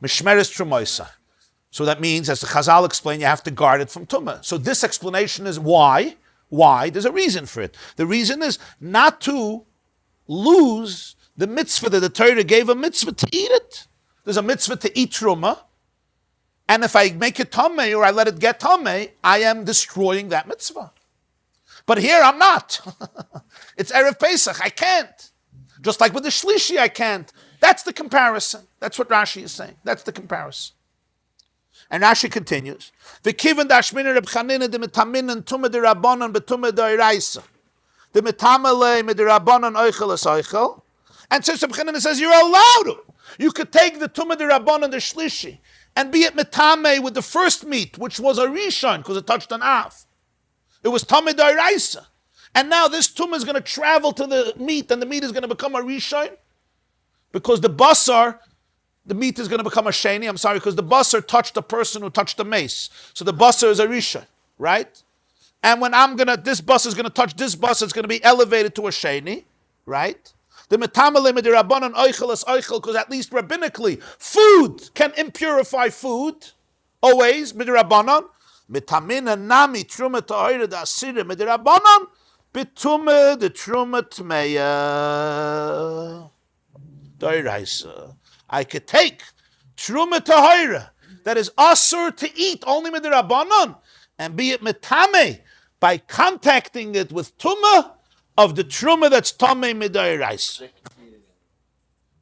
Mishmeres Terumah. So that means, as the Chazal explained, you have to guard it from Tumah. So this explanation is why. Why? There's a reason for it. The reason is not to lose the mitzvah that the Torah gave a mitzvah to eat it. There's a mitzvah to eat Terumah. And if I make it Tameh or I let it get Tameh, I am destroying that mitzvah. But here I'm not. It's Erev Pesach. I can't. Just like with the Shlishi, I can't. That's the comparison. That's what Rashi is saying. That's the comparison. And Rashi continues. V'kiven dashmina Reb Chanina de metaminan tumah de rabbanon betumah de iraisa. De metamale med rabbanon oichel es oichel. And so Reb Chanina says you're allowed to. You could take the tumah de rabbanon, the shlishi, and be it metame with the first meat, which was a rishon, because it touched an av. It was tameh de iraisa. And now this tumah is going to travel to the meat, and the meat is going to become a rishon, because the basar, the meat is going to become a sheni. I'm sorry, because the basar touched the person who touched the mace. So the basar is a rishon, right? And when this basar is going to touch this basar, it's going to be elevated to a sheni, right? The metamale midirabbanan oichel es oichel, because at least rabbinically, food can impurify food, always, midirabbanan. Metamina nami truma ta'oira da asira midirabbanan, bitume de truma tmeya. Doiraisa. I could take truma tahira that is asur to eat only midirabbanan and be it metame by contacting it with tumah of the truma that's tameh midoiraisa.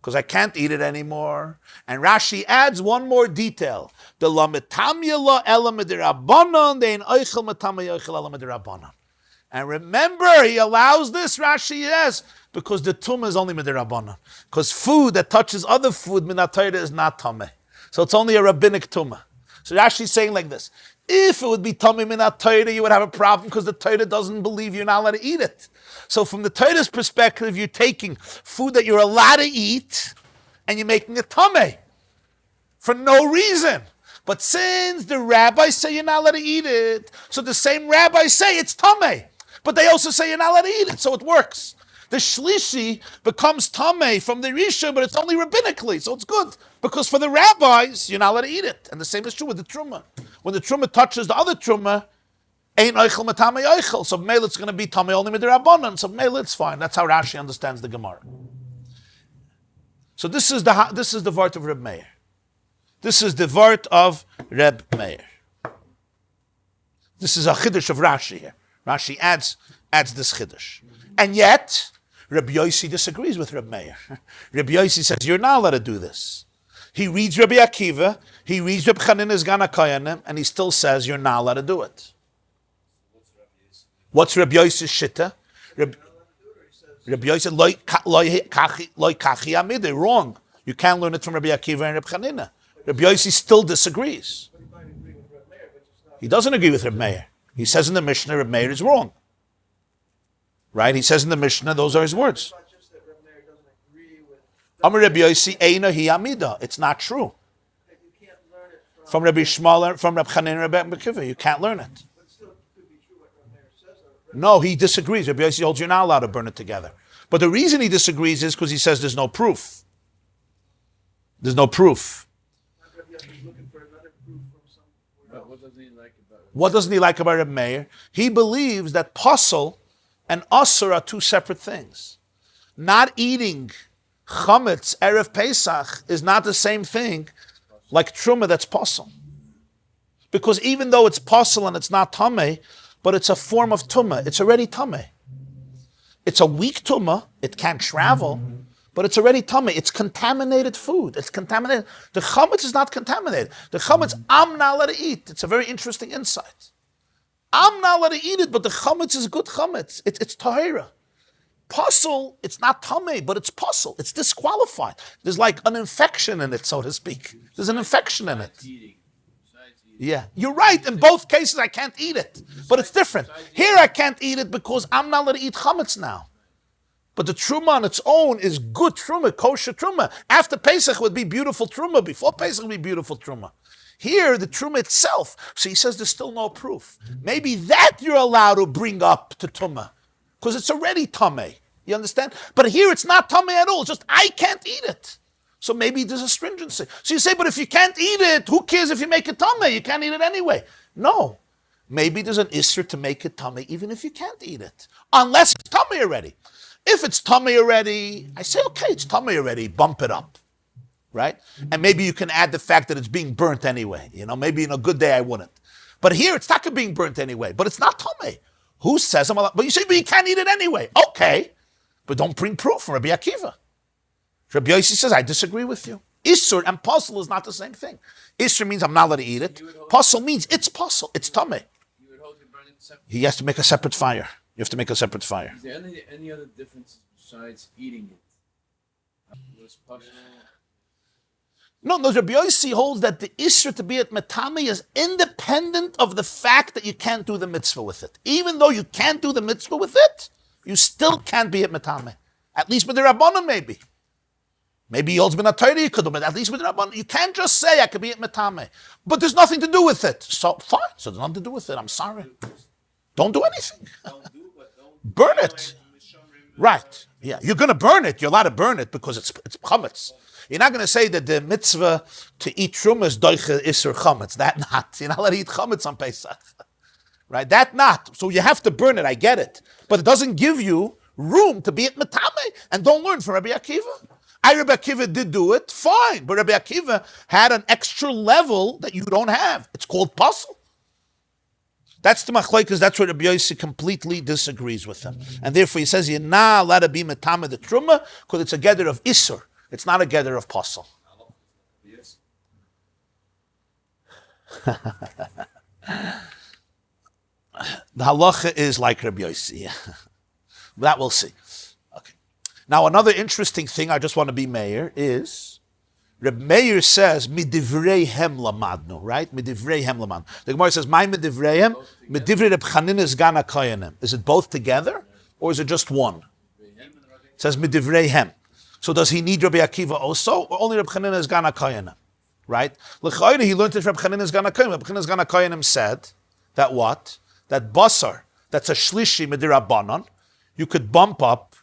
Because I can't eat it anymore. And Rashi adds one more detail: the la metamya la ela midirabbanan dein oichel metame oichel ela midirabbanan. And remember, he allows this, Rashi says, because the tumah is only midirabbanan. Because food that touches other food, minat Torah, is not tameh. So it's only a rabbinic tumah. So Rashi is saying like this. If it would be tummy minat Torah, you would have a problem because the Torah doesn't believe you're not allowed to eat it. So from the Torah's perspective, you're taking food that you're allowed to eat and you're making it tummy for no reason. But since the rabbis say you're not allowed to eat it, so the same rabbis say it's tummy, but they also say you're not allowed to eat it, so it works. The shlishi becomes tamei from the risha, but it's only rabbinically, so it's good. Because for the rabbis, you're not allowed to eat it. And the same is true with the truma. When the truma touches the other truma, ain't oichel matame oichel. So mele it's going to be tamei only with the rabbanon. So mele it's fine. That's how Rashi understands the Gemarah. So this is the vart of Reb Meir. This is the vart of Reb Meir. This is a chiddush of Rashi here. Rashi adds this chiddush. And yet, Rabbi Yossi disagrees with Reb Meir. Rabbi Yossi says, you're not allowed to do this. He reads Rabbi Akiva, he reads Reb Chanina's Gana Koyanim, and he still says, you're not allowed to do it. What's Rabbi Yossi's shitta? Rabbi Yossi, loy kachi amide, wrong. You can't learn it from Rabbi Akiva and Reb Chanina. Rabbi Yossi still disagrees. He doesn't agree with Reb Meir. He says in the Mishnah, Reb Meir is wrong. Right? He says in the Mishnah, those are his words. Amar Rabbi Yossi, Eina hi amida. It's not true. From Rabbi Shmuel, from Rabbi Chanina, Rabbi Mikveh, you can't learn it. No, he disagrees. Rabbi Yossi holds you're not allowed to burn it together. But the reason he disagrees is because he says there's no proof. There's no proof. What doesn't he like about Reb Meir? He believes that pasal and asur are two separate things. Not eating Chametz Erev Pesach is not the same thing like Terumah that's pasal. Because even though it's pasal and it's not tameh, but it's a form of tumah, it's already tameh. It's a weak tumah, it can't travel, but it's already tameh. It's contaminated food. It's contaminated. The chametz is not contaminated. The chametz, I'm not allowed to eat. It's a very interesting insight. I'm not allowed to eat it, but the chametz is good chametz. It's tahira. Pasal, it's not tameh, but it's pasal. It's disqualified. There's like an infection in it, so to speak. There's an infection in it. Yeah, you're right. In both cases, I can't eat it, but it's different. Here, I can't eat it because I'm not allowed to eat chametz now. But the truma on its own is good truma, kosher truma. After Pesach would be beautiful truma. Before Pesach would be beautiful truma. Here, the truma itself. So he says there's still no proof. Maybe that you're allowed to bring up to truma because it's already tameh. You understand? But here it's not tameh at all. It's just I can't eat it. So maybe there's a stringency. So you say, but if you can't eat it, who cares if you make it tameh? You can't eat it anyway. No. Maybe there's an isser to make it tameh even if you can't eat it. Unless it's tameh already. If it's tummy already, I say, okay, it's tummy already, bump it up, right? And maybe you can add the fact that it's being burnt anyway. You know, maybe in a good day I wouldn't. But here it's not being burnt anyway, but it's not tummy. Who says I'm allowed? But you say, but you can't eat it anyway. Okay, but don't bring proof from Rabbi Akiva. Rabbi Yossi says, I disagree with you. Isur and pasal is not the same thing. Isur means I'm not allowed to eat it. Pasal means it's pasal, it's tummy. He has to make a separate fire. You have to make a separate fire. Is there any other differences besides eating it? No, Rabbi Yossi holds that the isra to be at metame is independent of the fact that you can't do the mitzvah with it. Even though you can't do the mitzvah with it, you still can't be at metame. At least with the rabbanon, maybe. Maybe he holds ben atayri, you could do, but at least with the rabbanon, you can't just say I could be at metame. But there's nothing to do with it. So fine. So there's nothing to do with it. I'm sorry. Don't do anything. Burn it. Right. Yeah. You're going to burn it. You're allowed to burn it because it's chametz. You're not going to say that the mitzvah to eat truma is doiche isur chametz. That not. You're not allowed to eat chametz on Pesach. Right? That not. So you have to burn it. I get it. But it doesn't give you room to be at metame and don't learn from Rabbi Akiva. Rabbi Akiva did do it. Fine. But Rabbi Akiva had an extra level that you don't have. It's called pasal. That's the machlokes. That's where Rabbi Yossi completely disagrees with him, and therefore he says you're not allowed to be metame the truma because it's a gather of isur. It's not a gather of pasal. The halacha is like Rabbi Yossi. That we'll see. Okay. Now another interesting thing I just want to be mayor is Reb Meir says, midivreihem lamadnu, right? Midivreihem lamadnu. The Gemara says, my midivreihem, midivrei Reb Chanina Sgan HaKoyanim. Is it both together, or is it just one? It says midivreihem. So does he need Rabbi Akiva also, or only Reb Chanina Sgan HaKoyanim? Right? L'chayre, he learned it from Reb Chanina Sgan HaKoyanim. Reb Chanina Sgan HaKoyanim said that what? That basar, that's a shlishi midirabanan, you could bump up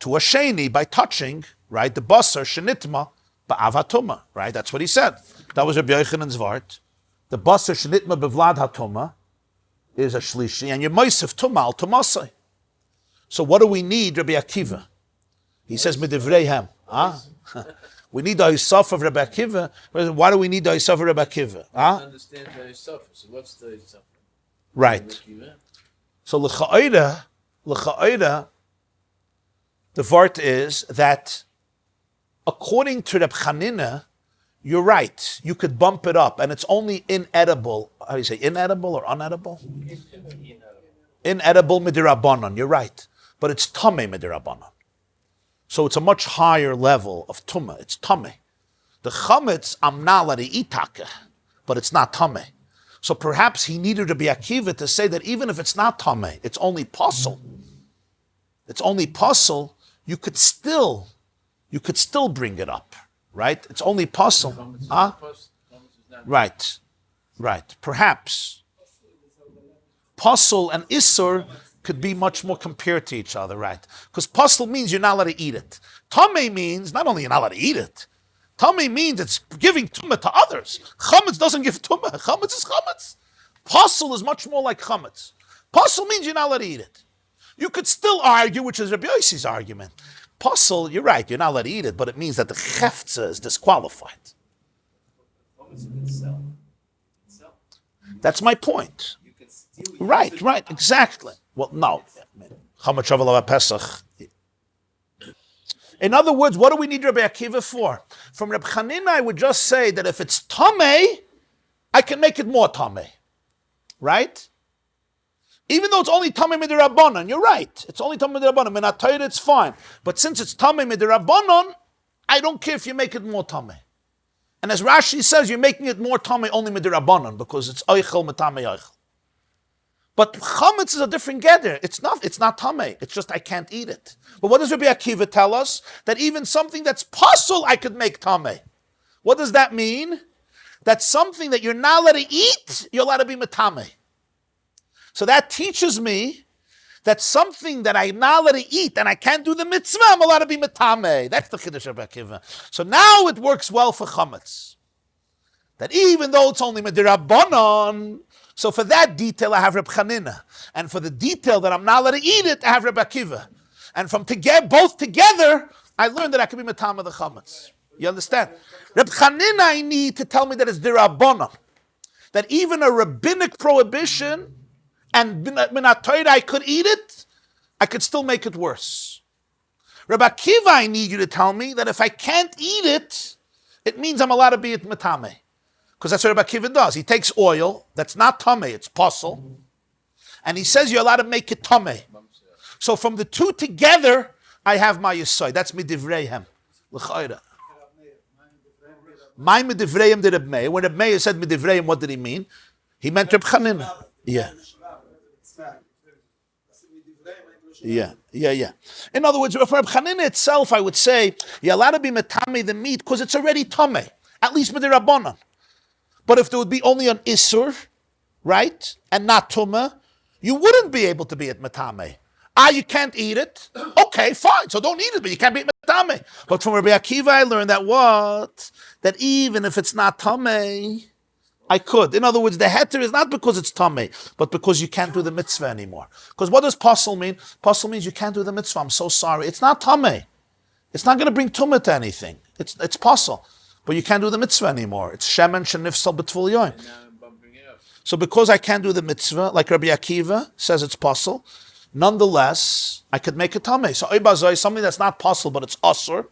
to a sheni by touching, right, the basar shenitma ba'av, right? That's what he said. That was Rabbi Yochanan's vart. The basar shenitma bevlad hatuma is a shlishi, and you're moisef tuma al tumasai. So what do we need, Rabbi Akiva? He says midivreihem. We need the Isaf of Rabbi Akiva. Why do we need the Isaf of Rabbi Akiva? I understand the Isaf. So what's the Isaf? Right. So l'cha'oida, the vart is that according to Reb Chanina, you're right. You could bump it up, and it's only inedible. How do you say inedible or unedible? Inedible midirabanan. You're right, but it's tamei midirabanan. So it's a much higher level of tumah. It's tamei. The chametz amnala the itake, but it's not tamei. So perhaps he needed to be Akiva to say that even if it's not tamei, it's only puzzle. It's only puzzle. You could still bring it up, right? It's only puzzle. Right. Perhaps puzzle and isur could be much more compared to each other, right? Because puzzle means you're not allowed to eat it. Tamei means not only you're not allowed to eat it. Tamei means it's giving tumah to others. Chametz doesn't give tumah. Chametz is chametz. Puzzle is much more like chametz. Puzzle means you're not allowed to eat it. You could still argue, which is Rabbi Yossi's argument. Puzzle, you're right, you're not allowed to eat it, but it means that the cheftza is disqualified. That's my point. Right, exactly. Well, no. Pesach. In other words, what do we need Rabbi Akiva for? From Reb Chanina, I would just say that if it's tamei, I can make it more tamei. Right? Even though it's only tamei midirabanan, you're right. It's only tamei midirabanan. Minatayr, it's fine. But since it's tamei midirabanan, I don't care if you make it more tamei. And as Rashi says, you're making it more tamei only midirabanan because it's oichel metamei oichel. But chametz is a different gather. It's not tamei. It's just I can't eat it. But what does Rabbi Akiva tell us? That even something that's pasul, I could make tamei. What does that mean? That something that you're not allowed to eat, you're allowed to be metamei. So that teaches me that something that I'm not allowed to eat and I can't do the mitzvah, I'm allowed to be metamei. That's the chiddush of Rabbi Akiva. So now it works well for chametz. That even though it's only medirabanan, so for that detail I have Reb Chanina, and for the detail that I'm not allowed to eat it, I have Reb Akiva. And from both together, I learned that I can be metama the chametz. You understand? Reb Chanina I need to tell me that it's dirabanan, that even a rabbinic prohibition and minat I could eat it, I could still make it worse. Reb Akiva I need you to tell me that if I can't eat it, it means I'm allowed to be at metame. Because that's what Reb Akiva does. He takes oil that's not tamei, it's puzzle, and he says you're allowed to make it tamei. So from the two together, I have my yesod. That's midivreihem. L'chayra. My midivreihem did Reb Meir. When Reb Meir said midivreihem, what did he mean? He meant Reb Chanina. Yeah. In other words, for Reb Chanina itself, I would say you're allowed to be metame the meat because it's already tamei, at least midirabanan. But if there would be only an isur, right, and not tumah, you wouldn't be able to be at metame. You can't eat it. Okay, fine. So don't eat it, but you can't be at metame. But from Rabbi Akiva, I learned that what? That even if it's not tamei, I could. In other words, the heter is not because it's tamei, but because you can't do the mitzvah anymore. Because what does pasul mean? Pasul means you can't do the mitzvah. I'm so sorry. It's not tamei. It's not going to bring tumah to anything. It's pasul. But you can't do the mitzvah anymore. It's shemen shenifsal b'tvul yoim. So because I can't do the mitzvah, like Rabbi Akiva says it's pasul, nonetheless, I could make a tamei. So oibazoi, something that's not pasul, but it's asur,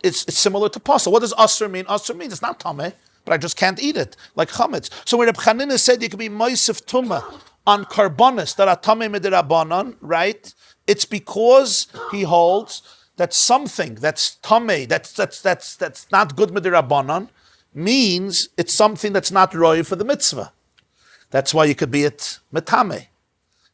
it's similar to pasul. What does asur mean? Asur means it's not tamei, but I just can't eat it, like chametz. So when Reb Chanina said you could be moisef tumah on karbonis that are tamei midirabanan, right? It's because he holds that something that's tamei, that's not good midirabanan, means it's something that's not roy for the mitzvah. That's why you could be it metame.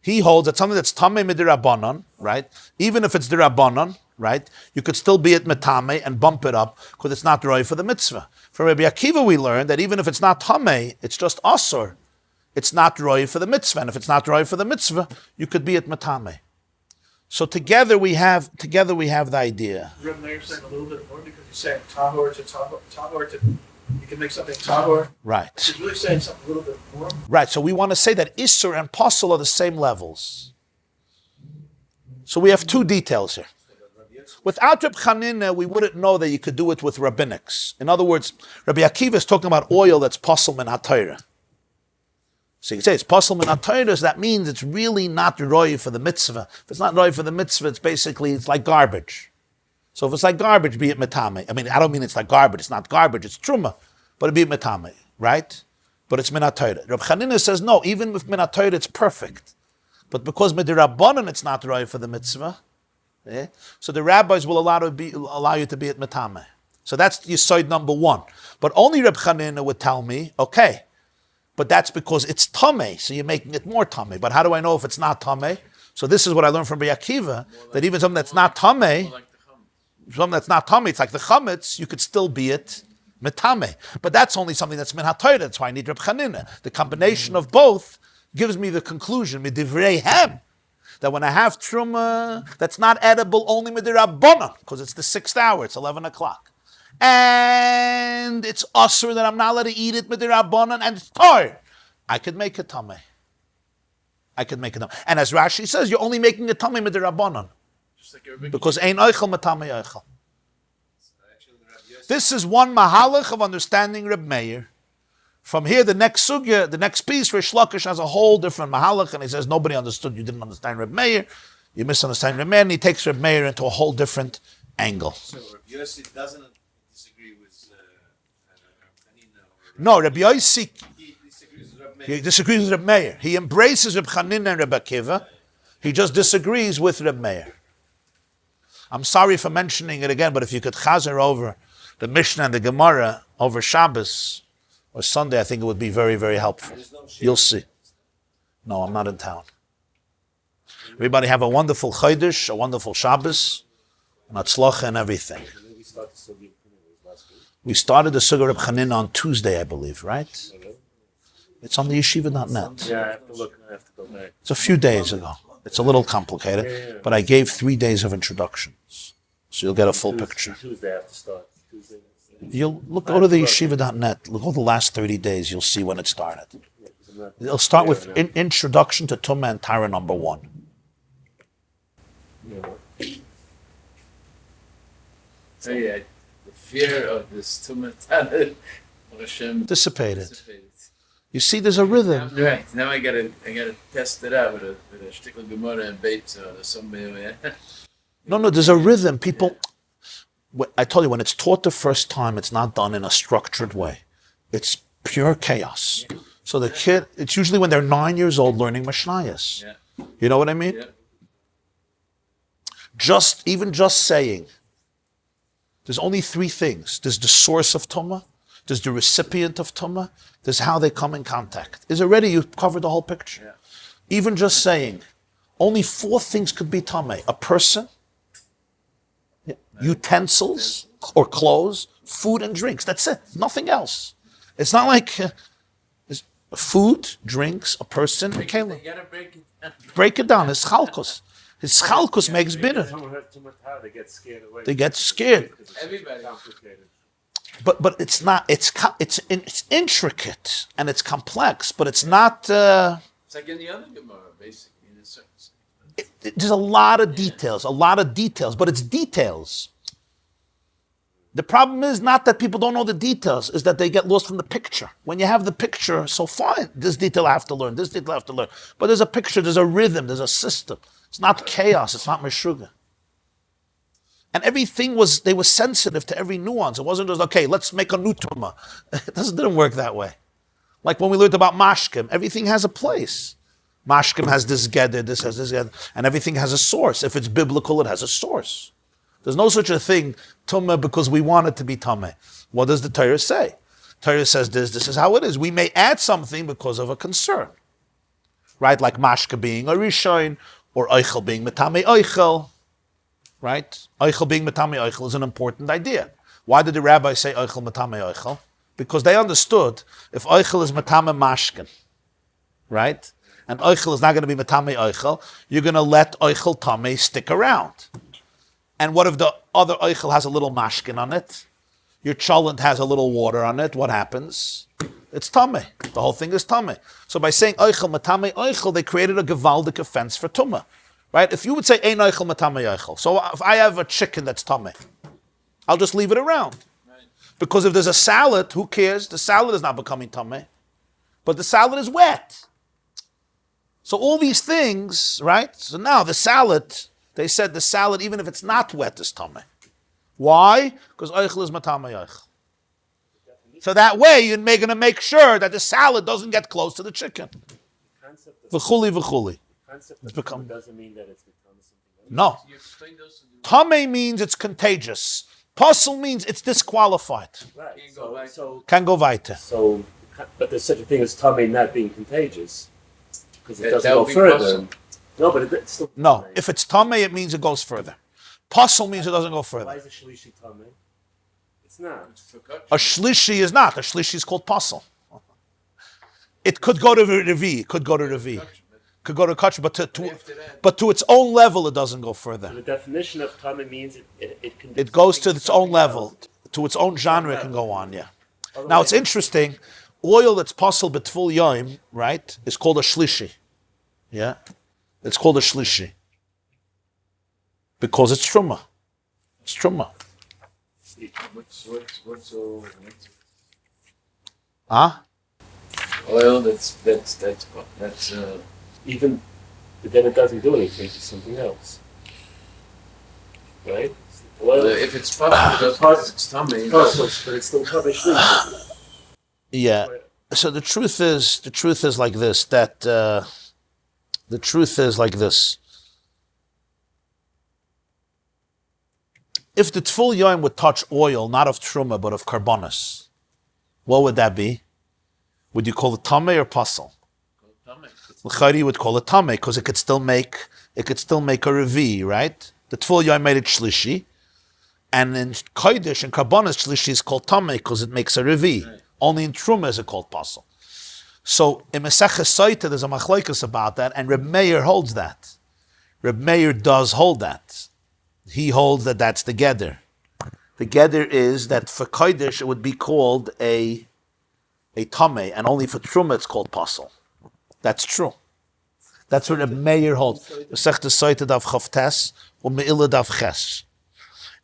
He holds that something that's tamei midirabanan, right? Even if it's dirabanan, right? You could still be it metame and bump it up because it's not roy for the mitzvah. From Rabbi Akiva, we learned that even if it's not tamei, it's just asur. It's not roy for the mitzvah, and if it's not roy for the mitzvah, you could be it metame. So together we have the idea. Reb Meir saying a little bit more because he's saying tahor to you can make something tahor. Right. He's really saying something a little bit more. Right. So we want to say that Isser and Pasul are the same levels. So we have two details here. Without Reb Chanina, we wouldn't know that you could do it with rabbinics. In other words, Rabbi Akiva is talking about oil that's Pasul min HaTorah. So you can say it's Pasul min HaTorah, that means it's really not roy for the mitzvah. If it's not roy for the mitzvah, it's like garbage. So if it's like garbage, be it metame. I mean, I don't mean it's like garbage. It's not garbage. It's Terumah, but it be metame, right? But it's min HaTorah. Reb Chanina says no. Even with min HaTorah, it's perfect. But because midirabanan, it's not roy for the mitzvah. Yeah? So the rabbis will allow you to be at metame. So that's Yesod number one. But only Reb Chanina would tell me, okay, but that's because it's tamei, so you're making it more tamei. But how do I know if it's not tamei? So this is what I learned from Rabbi Akiva, that even something that's not tamei, something that's not tamei, it's like the Chametz, you could still be it metame. But that's only something that's min HaTorah. That's why I need Reb Chanina. The combination of both gives me the conclusion, midivreihem, that when I have Terumah, that's not edible only midirabanan, because it's the 6th hour, it's 11 o'clock. And it's usur that I'm not allowed to eat it midirabanan, and it's tar. I could make it tamei. And as Rashi says, you're only making it tamei midirabanan. Because ein oichel metame oichel. This is one mahalach of understanding Reb Meir. From here, the next sugya, the next piece, Rish Lakish has a whole different mahalach, and he says nobody understood. You didn't understand Reb Meir. You misunderstand Reb Meir, and he takes Reb Meir into a whole different angle. So Rabbi Yossi doesn't disagree with Chanina? No, Rabbi Yossi, He disagrees with Reb Meir. he disagrees with Reb Meir. He embraces Reb Chanina and Reb Akiva. He just disagrees with Reb Meir. I'm sorry for mentioning it again, but if you could chazer over the Mishnah and the Gemarah over Shabbos or Sunday, I think it would be very, very helpful. You'll see. No, I'm not in town. Everybody have a wonderful Chodesh, a wonderful Shabbos, and Hatzlacha and everything. We started the Sugya Reb Chanina on Tuesday, I believe, right? It's on the yeshiva.net. Yeah, I have to look. I have to go back. It's a few days ago. It's a little complicated, but I gave 3 days of introductions, so you'll get a full picture. Tuesday I have to start. Tuesday. You'll go to the yeshiva.net, look all the last 30 days, you'll see when it started. It'll start with introduction to Tumah and Tara number 1. So yeah, the fear of this Tumah Hashem Dissipated. You see, there's a rhythm. Right, now I gotta test it out with a shtickle Gemarah and Beit or somebody. No, there's a rhythm. People, I told you, when it's taught the first time, it's not done in a structured way. It's pure chaos. So the kid, it's usually when they're 9 years old learning Mishnayos. Yeah. You know what I mean? Yeah. Just saying, there's only 3 things. There's the source of Tumah, there's the recipient of Tumah, there's how they come in contact. Is already, you've covered the whole picture. Yeah. Even just saying, only 4 things could be Tameh. A person, utensils or clothes, food and drinks. That's it. Nothing else. It's not like it's food, drinks, a person, a You kelim. gotta break it down. Break it down. His chalkus. His chalkus makes bitter. Someone has too much power, they get scared away. They get scared. Everybody. Complicated. But it's not. It's intricate and it's complex. But it's not. It's like in the other Gemarah, basically, in a certain sense. There's a lot of details, but it's details. The problem is not that people don't know the details, is that they get lost from the picture. When you have the picture, so fine, this detail I have to learn, this detail I have to learn. But there's a picture, there's a rhythm, there's a system. It's not chaos, it's not meshuga. And everything they were sensitive to every nuance. It wasn't just, okay, let's make a new Tumah. It didn't work that way. Like when we learned about mashkim, everything has a place. Mashkim has this gedder, this has this gedder, and everything has a source. If it's biblical, it has a source. There's no such a thing, tumah, because we want it to be tumah. What does the Torah say? Torah says this is how it is. We may add something because of a concern. Right? Like mashka being a rishon, or eichel being metame eichel. Right? Eichel being metame eichel is an important idea. Why did the rabbi say eichel metame eichel? Because they understood if eichel is metame mashkin, right? And eichel is not going to be metame eichel, you're going to let eichel tame stick around. And what if the other eichel has a little mashkin on it? Your cholent has a little water on it. What happens? It's tame. The whole thing is tame. So by saying eichel metame eichel, they created a gevaldik offense for tumah. Right? If you would say ein eichel metame eichel, so if I have a chicken that's tame, I'll just leave it around. Because if there's a salad, who cares? The salad is not becoming tame, but the salad is wet. So all these things, right? So now the salad, they said the salad, even if it's not wet, is tame. Why? Because eichel is matame eichel. So that way you're going to make sure that the salad doesn't get close to the chicken. V'chuli v'chuli. Concept It's of become- tumah doesn't mean that it's become something else. No. You explained those in the Tame means it's contagious. Pasul means it's disqualified. Right. Can't go back. Can go weiter. So, but there's such a thing as tummy not being contagious because it That- doesn't that go would be further. possible. No, but it's still No, tummy. if it's tame, it means it goes further. Pasul means it doesn't go Why further. is a shlishi tummy? It's not. A shlishi is not. A shlishi is called pasul. It could go to Revi. It could go to Revi. Could go to Kach, but to its own level, it doesn't go further. The definition of tummy means it can. It goes to its own level, to its own genre. It can go on. Yeah. Now it's interesting. Oil that's pasul betful yom, right, is called a shlishi. Yeah, it's called a shlishi because it's truma. It's truma. What's Huh? oil that's Even, but then it doesn't do anything. It's something else, right? if it's possible, it's tummy. But it's still tummy shlishi. Yeah. So the truth is like this. That the truth is like this. If the tful yom would touch oil, not of truma but of karbonis, what would that be? Would you call it tameh or pasul? L'chari would call it tameh because it could still make a revi, right? The tful yom made it shlishi, and in kodesh and karbonis shlishi is called tameh because it makes a revi. Right. Only in truma is it called pasul. So in Maseches Soita there's a machlokes about that, and Reb Meir holds that. Reb Meir does hold that. He holds that that's the geder. The geder is that for kodesh it would be called a tameh, and only for truma it's called pasul. That's true. That's what Reb Meir holds. Masechta Soita Daf Chavtes or Meila Daf Ches.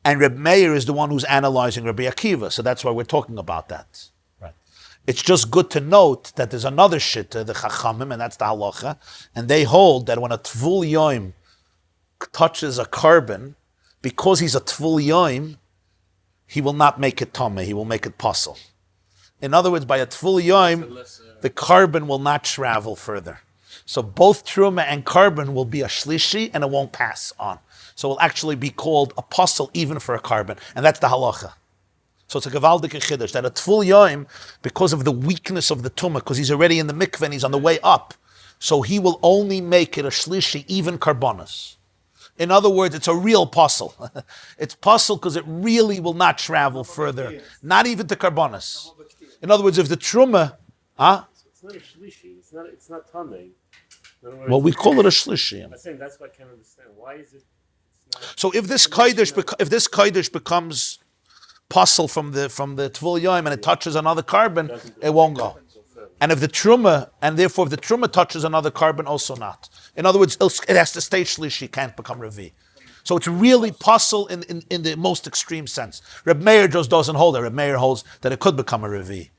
And Reb Meir is the one who's analyzing Rabbi Akiva, so that's why we're talking about that. Right. It's just good to note that there's another shitta, the Chachamim, and that's the halacha, and they hold that when a tvul yom touches a carbon, because he's a tvul yom, he will not make it tameh, he will make it pasul. In other words, by a tvul yom, the carbon will not travel further. So both truma and carbon will be a shlishi, and it won't pass on. So it will actually be called a pasul even for a carbon, and that's the halacha. So it's a gevaldik chiddush that a tvul yom, because of the weakness of the tumah, because he's already in the mikveh and he's on the way up, so he will only make it a shlishi, even karbonos. In other words, it's a real pasul. It's pasul because it really will not travel further, not even to karbonos. In other words, if the truma, It's not a shlishi. It's not tummy. well, we call it a shlishi. I'm saying that's what I can't understand. Why is it? It's not, So if this kodesh becomes pasul from the tvul yom and it touches another carbon, it won't go. And if the truma, and therefore if the truma touches another carbon, also not. In other words, it has to stay shlishi, can't become revi. So it's really pasul in the most extreme sense. Reb Meir just doesn't hold it. Reb Meir holds that it could become a revi.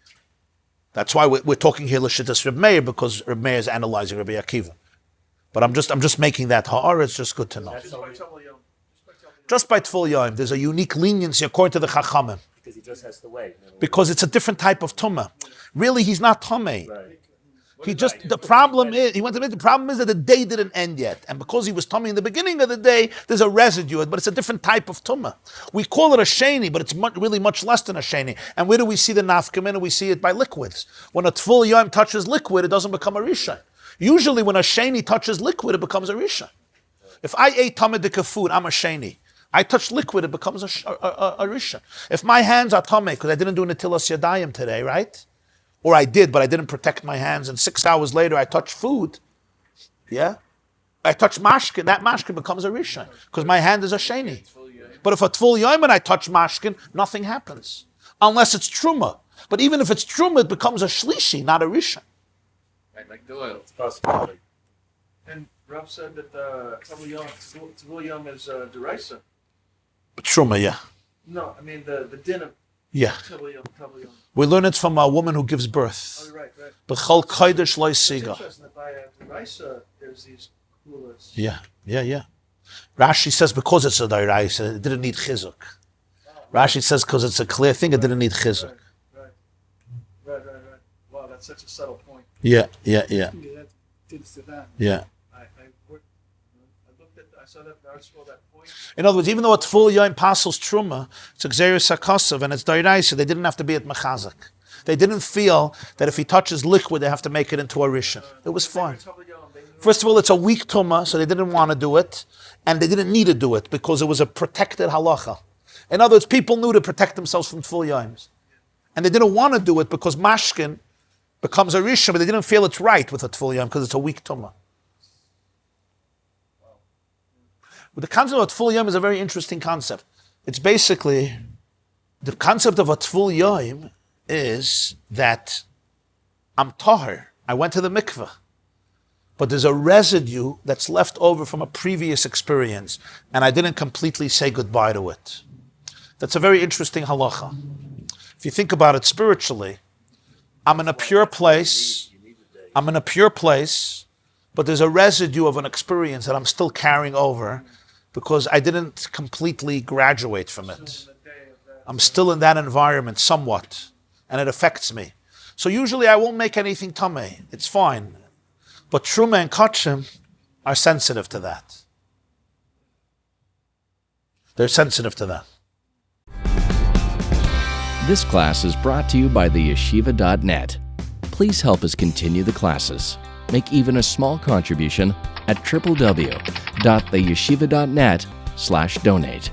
That's why we're talking here l'shittas Reb Meir, because Reb Meir is analyzing Rabbi Akiva. But I'm just making that ha'ara. It's just good to know. Just by tful yom, there's a unique leniency according to the Chachamim, because he just has to wait. because it's a different type of tumah. Really, he's not tameh. Right. The problem is, the problem is that the day didn't end yet. And because he was tummy in the beginning of the day, there's a residue, but it's a different type of tumah. We call it a sheni, but it's really much less than a sheni. And where do we see the nafkamina? We see it by liquids. When a tful yom touches liquid, it doesn't become a rishon. Usually when a sheni touches liquid, it becomes a rishon. If I ate tamadika food, I'm a sheni. I touch liquid, it becomes a rishon. If my hands are tameh, because I didn't do netilas yadayim today, right? Or I did, but I didn't protect my hands, and 6 hours later I touch food, yeah? I touch mashkin, that mashkin becomes a rishon, because my hand is a sheni. But if a tful yom and I touch mashkin, nothing happens. Unless it's truma. But even if it's truma, it becomes a shlishi, not a rishon. Right, like the oil. And Rav said that Tavul Yom is derisa. But truma, yeah. No, I mean the din of Yeah. Tavul Yom. We learn it from a woman who gives birth. Oh, right. B'chol kodesh lo It's siga. interesting that by derisa there's these kulas. Yeah. Rashi says because it's a dairaisa, it didn't need chizuk. Rashi says because it's a clear thing, it didn't need chizuk. Right. Wow, that's such a subtle point. Yeah. I saw that article, that point. In other words, even though a tful yom passes truma, it's a xeris hakasav and it's dairaisa, they didn't have to be at mechazak. They didn't feel that if he touches liquid, they have to make it into a rishon. It was fine. First of all, it's a weak tumah, so they didn't want to do it, and they didn't need to do it because it was a protected halacha. In other words, people knew to protect themselves from tful yoms. And they didn't want to do it because mashkin becomes a rishon, but they didn't feel it's right with a tful yom because it's a weak tumah. But the concept of a tful yom is a very interesting concept. It's basically, the concept of a tful yom is that I'm tahor. I went to the mikveh. But there's a residue that's left over from a previous experience, and I didn't completely say goodbye to it. That's a very interesting halacha. If you think about it spiritually, I'm in a pure place, but there's a residue of an experience that I'm still carrying over because I didn't completely graduate from it. I'm still in that environment somewhat, and it affects me. So usually I won't make anything tameh. It's fine. But Terumah and Kachim are sensitive to that. They're sensitive to that. This class is brought to you by theyeshiva.net. Please help us continue the classes. Make even a small contribution at www.theyeshiva.net/donate.